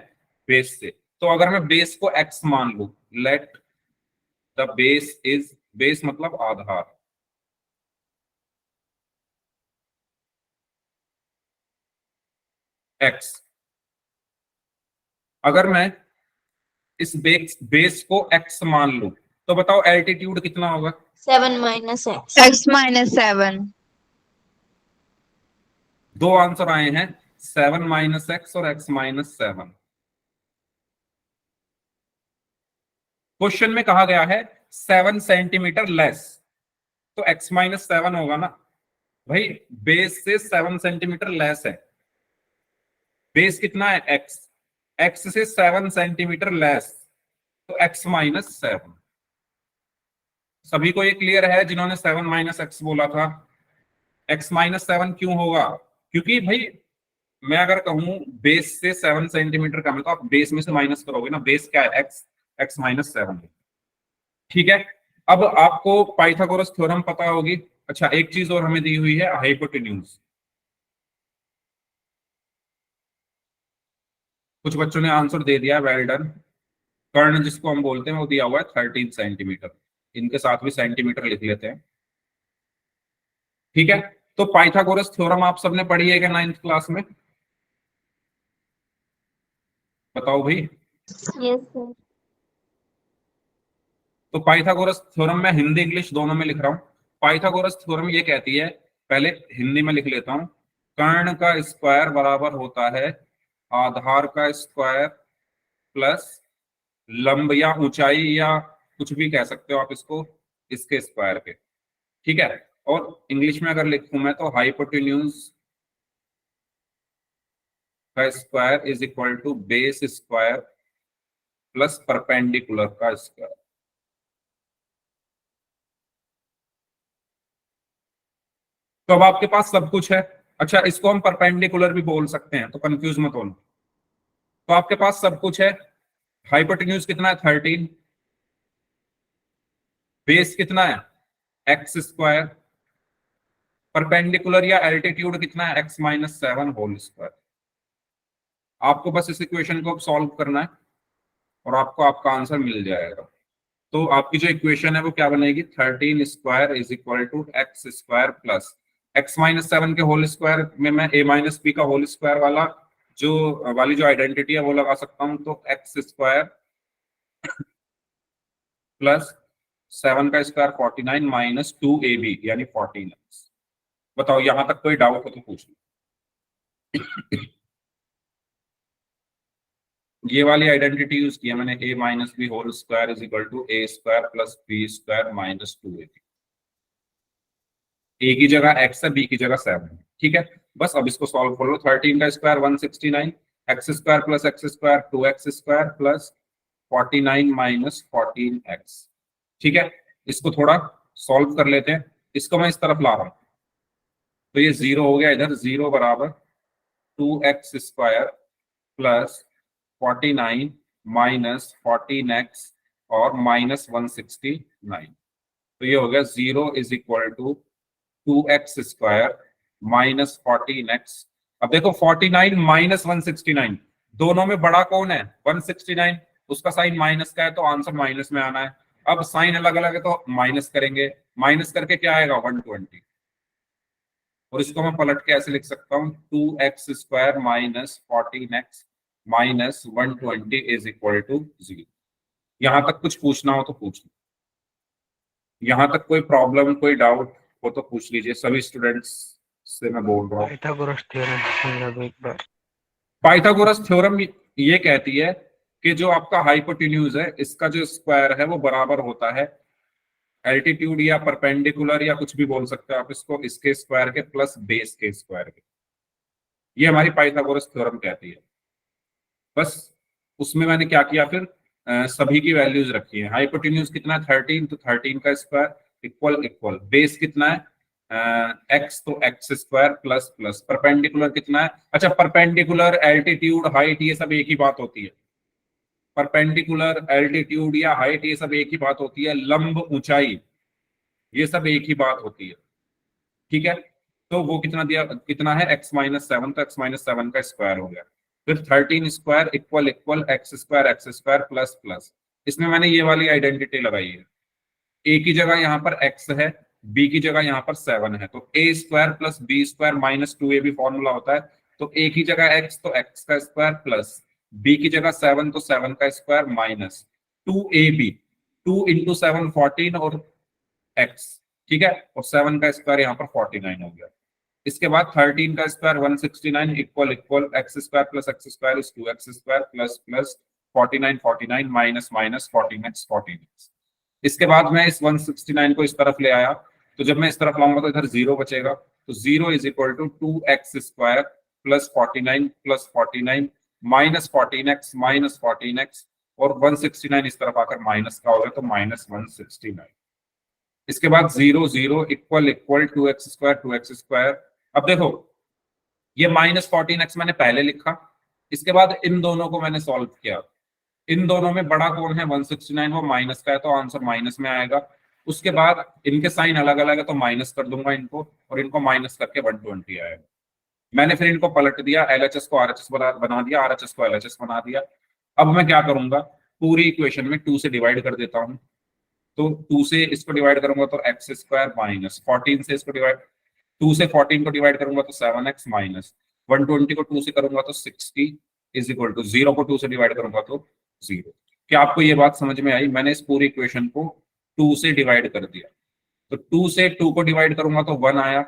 बेस से। तो अगर मैं बेस को x मान लू, let the base is, base मतलब आधार, एक्स। अगर मैं इस बेस को एक्स मान लूं तो बताओ एल्टीट्यूड कितना होगा? 7 minus x. x minus 7. दो आंसर आए हैं, 7 माइनस एक्स और x माइनस 7। क्वेश्चन में कहा गया है 7 सेंटीमीटर लेस, तो x माइनस 7 होगा ना भाई, बेस से 7 सेंटीमीटर लेस है। बेस कितना है? x, x से 7 सेंटीमीटर लेस, तो x माइनस 7। सभी को ये क्लियर है जिन्होंने 7 माइनस एक्स बोला था? x माइनस 7 क्यों होगा? क्योंकि भाई मैं अगर कहूं बेस से 7 सेंटीमीटर कम है, तो आप बेस में से माइनस करोगे ना, बेस क्या है? x माइनस 7 है। ठीक है, अब आपको पाइथागोरस थ्योरम पता होगी। अच्छा, एक चीज और हमें दी हुई है, हाइपोटेन्यूज। कुछ बच्चों ने आंसर दे दिया, वेल डन। कर्ण जिसको हम बोलते हैं वो दिया हुआ है 13 सेंटीमीटर, इनके साथ भी सेंटीमीटर लिख लेते हैं। ठीक है, तो पाइथागोरस थ्योरम आप सबने पढ़ी है क्या 9th क्लास में? बताओ भाई। Yes, sir. तो पाइथागोरस थ्योरम मैं हिंदी इंग्लिश दोनों में लिख रहा हूं। पाइथागोरस थ्योरम ये कहती है, पहले हिंदी में लिख लेता हूं, कर्ण का स्क्वायर बराबर होता है आधार का स्क्वायर प्लस लंब या ऊंचाई या कुछ भी कह सकते हो आप इसको, इसके स्क्वायर के। ठीक है, और इंग्लिश में अगर लिखूं मैं तो हाइपोटेन्यूज का square is equal to base square plus perpendicular का स्क्वायर। तो अब आपके पास सब कुछ है। अच्छा, इसको हम परपेंडिकुलर भी बोल सकते हैं, तो कंफ्यूज मत होना। तो आपके पास सब कुछ है। हाइपोटेन्यूज कितना है? 13। बेस कितना है? X square. परपेंडिकुलर या एल्टीट्यूड कितना है? x minus 7 whole square. आपको बस इस इक्वेशन को सॉल्व करना है और आपको आपका आंसर मिल जाएगा। तो आपकी जो इक्वेशन है वो क्या बनेगी? 13 square is equal to x square plus x minus 7 के होल स्क्वायर में मैं a माइनस बी का होल स्क्वायर वाली जो आइडेंटिटी है वो लगा सकता हूं। तो एक्स स्क्वायर प्लस 7 का स्क्वायर 49 माइनस 2ab यानी 14x। बताओ, यहां तक कोई डाउट हो तो पूछ लो। ये वाली आइडेंटिटी यूज किया मैंने, a minus b whole square is equal to a square plus b square minus 2ab। a की जगह x है, b की जगह 7 है। ठीक है, बस अब इसको सॉल्व कर लो। 13 का square 169, x square plus x square 2x square plus 49 minus 14x। ठीक है, इसको थोड़ा सॉल्व कर लेते हैं। इसको मैं इस तरफ ला रहा हूं, तो ये 0 हो गया इधर। 0 बराबर 2x square plus 49 minus 14x और माइनस 169। तो ये हो गया 0 is equal to 2x square minus 14x। अब देखो 49 माइनस 169, दोनों में बड़ा कौन है? 169। उसका साइन माइनस का है तो आंसर माइनस में आना है। अब साइन अलग अलग है तो माइनस करेंगे, माइनस करके क्या आएगा? 120। और इसको मैं पलट के ऐसे लिख सकता हूँ, 2x square minus 14x minus 120 is equal to 0। यहां तक कुछ पूछना हो तो पूछ लो। यहां तक कोई प्रॉब्लम, कोई डाउट हो तो पूछ लीजिए। सभी स्टूडेंट्स से मैं बोल रहा हूँ। पाइथागोरस थ्योरम समझा दो एक बार। पाइथागोरस थ्योरम ये कहती है कि जो आपका हाइपोटेन्यूज है, इसका जो स्क्वायर है वो बराबर होता है एल्टीट्यूड या परपेंडिकुलर या कुछ भी बोल सकते हो आप इसको, इसके स्क्वायर के प्लस बेस के स्क्वायर के। ये हमारी पाइथागोरस थ्योरम कहती है। बस उसमें मैंने क्या किया फिर, सभी की वैल्यूज रखी है। हाइपोटेन्यूज कितना है? 13, तो 13 का स्क्वायर इक्वल इक्वल। बेस कितना है? एक्स, तो x square plus plus. Perpendicular कितना है? अच्छा, परपेंडिकुलर, एल्टीट्यूड, हाइट, ये सब एक ही बात होती है। परपेंडिकुलर, एल्टीट्यूड या हाइट ये सब एक ही बात होती है। लंब, ऊंचाई, ये सब एक ही बात होती है। ठीक है, तो वो कितना दिया, कितना है? x माइनस 7, तो x माइनस 7 का स्क्वायर हो गया। फिर 13 square equal equal x square plus plus. इसमें मैंने ये वाली आइडेंटिटी लगाई है, a की जगह यहाँ पर x है, b की जगह यहाँ पर 7 है, तो a square plus b square minus 2ab formula होता है। तो a की जगह x तो x का स्क्वायर प्लस b की जगह 7 तो 7 का स्क्वायर माइनस 2ab, 2 इंटू 7 14 और x, ठीक है, और 7 का स्क्वायर यहाँ पर 49 हो गया। इसके बाद 13 का square 169 equal equal x square plus x square is 2x square plus plus 49 49 minus minus 14x 14x। इसके बाद मैं इस 169 को इस तरफ ले आया, तो जब मैं इस तरफ लाऊंगा तो इधर 0 बचेगा, तो 0 is equal to 2x square plus 49 plus 49 minus 14x minus 14x, और 169 इस तरफ आकर माइनस का हो गया तो माइनस 169। इसके बाद 0 0 इक्वल इक्वल 2x स्क्वायर। अब देखो ये माइनस 14x मैंने पहले लिखा, इसके बाद इन दोनों को मैंने सॉल्व किया, इन दोनों में बड़ा कौन है 169, वो माइनस का है तो आंसर माइनस में आएगा। उसके बाद इनके साइन अलग अलग है तो माइनस कर दूंगा इनको, और इनको माइनस करके 120 आएगा। मैंने फिर इनको पलट दिया, LHS को RHS बना दिया, RHS को LHS बना दिया। अब मैं क्या करूंगा, पूरी इक्वेशन में 2 से डिवाइड कर देता हूं, तो 2 से इसको डिवाइड करूंगा तो x स्क्वायर माइनस 14 से इसको डिवाइड, 2 से 14 को डिवाइड करूंगा तो 7x माइनस 120 को 2 से करूंगा तो 60 इज इक्वल टू 0 को 2 से डिवाइड करूंगा तो 0। क्या आपको ये बात समझ में आई? मैंने इस पूरी इक्वेशन को 2 से डिवाइड कर दिया, तो 2 से 2 को डिवाइड करूंगा तो 1 आया,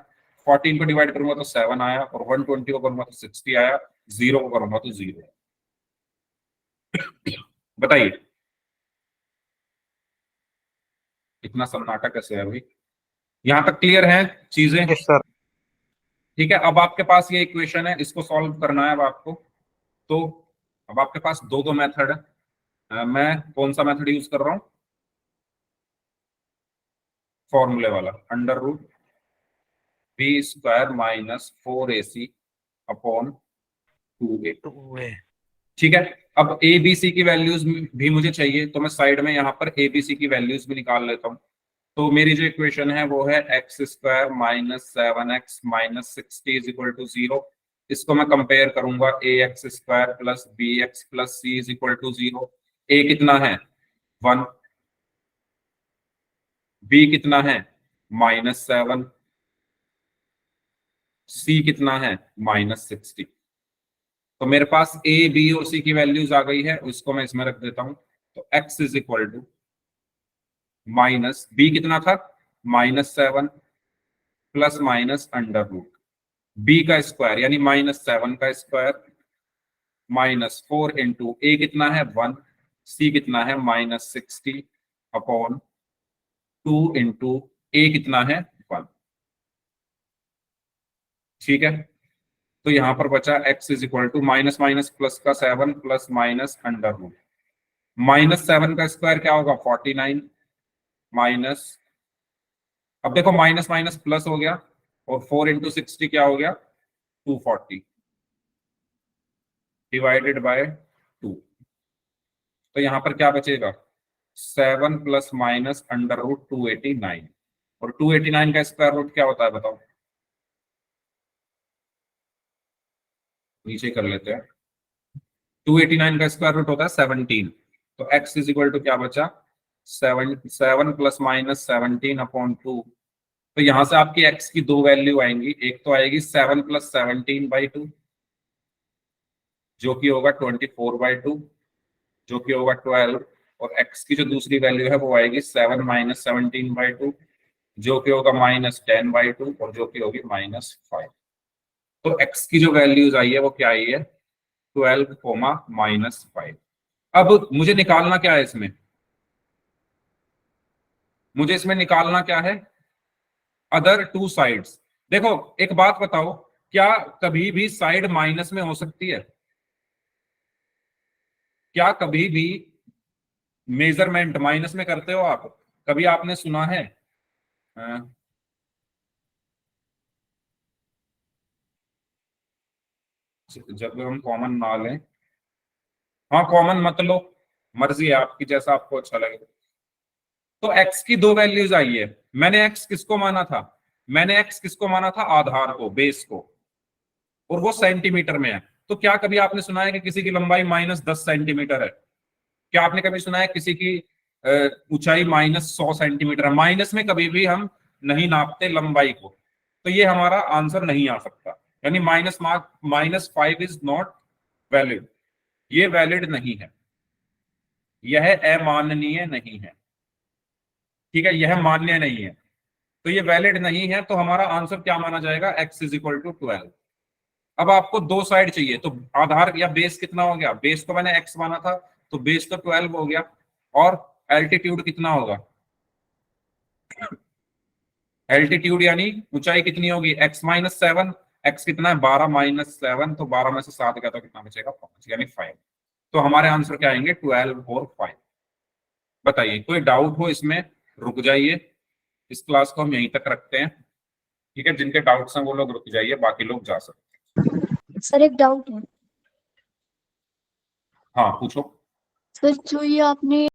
14 को डिवाइड करूंगा तो 7 आया, और 120 को करूंगा तो 60 आया, 0 को करूंगा तो 0। बताइए इतना सन्नाटा कैसे है भाई? यहां तक क्लियर है चीजें? Yes sir. ठीक है, अब आपके पास ये इक्वेशन है, इसको सॉल्व करना है अब आपको। तो अब आपके पास दो मेथड है, मैं कौन सा मेथड यूज कर रहा हूं? फॉर्मूले वाला, under root B square minus 4ac upon 2a। 2a। ठीक है, अब ए बी सी की वैल्यूज भी मुझे चाहिए, तो मैं साइड में यहाँ पर ए बी सी की वैल्यूज भी निकाल लेता हूँ। तो मेरी जो इक्वेशन है वो है x square minus 7x minus 60 is equal to 0। इसको मैं कंपेयर करूंगा A x square plus B x plus C is equal to 0। A कितना है 1, बी कितना है -7, सी कितना है -60। तो मेरे पास ए बी और सी की वैल्यूज आ गई है, उसको मैं इसमें रख देता हूं। तो x is equal to minus b कितना था -7 plus minus under root b का स्क्वायर यानी -7 का स्क्वायर -4 इंटू ए कितना है 1, सी कितना है -60 अपॉन 2 इंटू ए कितना है 1। ठीक है, तो यहां पर बचा x is equal to minus minus plus का 7 प्लस माइनस अंडर रूट -7 का स्क्वायर क्या होगा 49 माइनस, अब देखो माइनस माइनस प्लस हो गया, और 4 इंटू 60 क्या हो गया 240 डिवाइडेड बाय 2। तो यहां पर क्या बचेगा 7 प्लस माइनस अंडर रूट 289, और 289 का स्क्वायर रूट क्या होता है बताओ? नीचे कर लेते हैं, 289 का स्क्वायर रूट होता है 17। तो x इज इक्वल टू क्या बचा 7 प्लस माइनस 17 अपॉन 2। तो यहां से आपकी x की दो वैल्यू आएंगी, एक तो आएगी 7 प्लस 17/2 जो कि होगा 24/2 जो कि होगा 12, और x की जो दूसरी वैल्यू है वो आएगी 7 माइनस 17/2 जो कि होगा -10/2 और जो कि होगी -5। तो x की जो वैल्यूज आई है वो क्या आई है 12, -5। अब मुझे निकालना क्या है इसमें, मुझे इसमें निकालना क्या है अदर टू साइड्स। देखो एक बात बताओ, क्या कभी भी साइड माइनस में हो सकती है? क्या कभी भी मेजरमेंट माइनस में करते हो आप? कभी आपने सुना है? जब हम कॉमन ना लें, हाँ कॉमन मत लो, मर्जी है आपकी, जैसा आपको अच्छा लगे। तो x की दो वैल्यूज आई है, मैंने x किसको माना था? मैंने x किसको माना था? आधार को, बेस को, और वो सेंटीमीटर में है। तो क्या कभी आपने सुना है कि किसी की लंबाई -10 सेंटीमीटर है? क्या आपने कभी सुना है किसी की ऊंचाई -100 सेंटीमीटर है? माइनस में कभी भी हम नहीं नापते लंबाई को, तो ये हमारा आंसर नहीं आ सकता। यानी -5 इज नॉट वैलिड, ये वैलिड नहीं है, यह अमाननीय नहीं है, ठीक है, यह मान्य नहीं है, तो ये वैलिड नहीं है, तो हमारा आंसर क्या माना जाएगा, x इज इक्वल टू 12। अब आपको दो साइड चाहिए, तो आधार या बेस कितना हो गया, बेस को मैंने x माना था तो बेस तो 12 हो गया, और एल्टीट्यूड कितना होगा, एल्टीट्यूड यानी ऊंचाई कितनी होगी, x माइनस 7, x कितना है 12 माइनस 7, तो 12 में से 7 गया तो कितना बचेगा 5, यानी 5। तो हमारे आंसर क्या आएंगे 12 और 5। बताइए कोई डाउट हो इसमें, रुक जाइए, इस क्लास को हम यहीं तक रखते हैं, ठीक है, जिनके डाउट्स हैं वो लोग रुक जाइए, बाकी लोग जा सकते। सर एक डाउट है हाँ पूछो। सर, जो ये आपने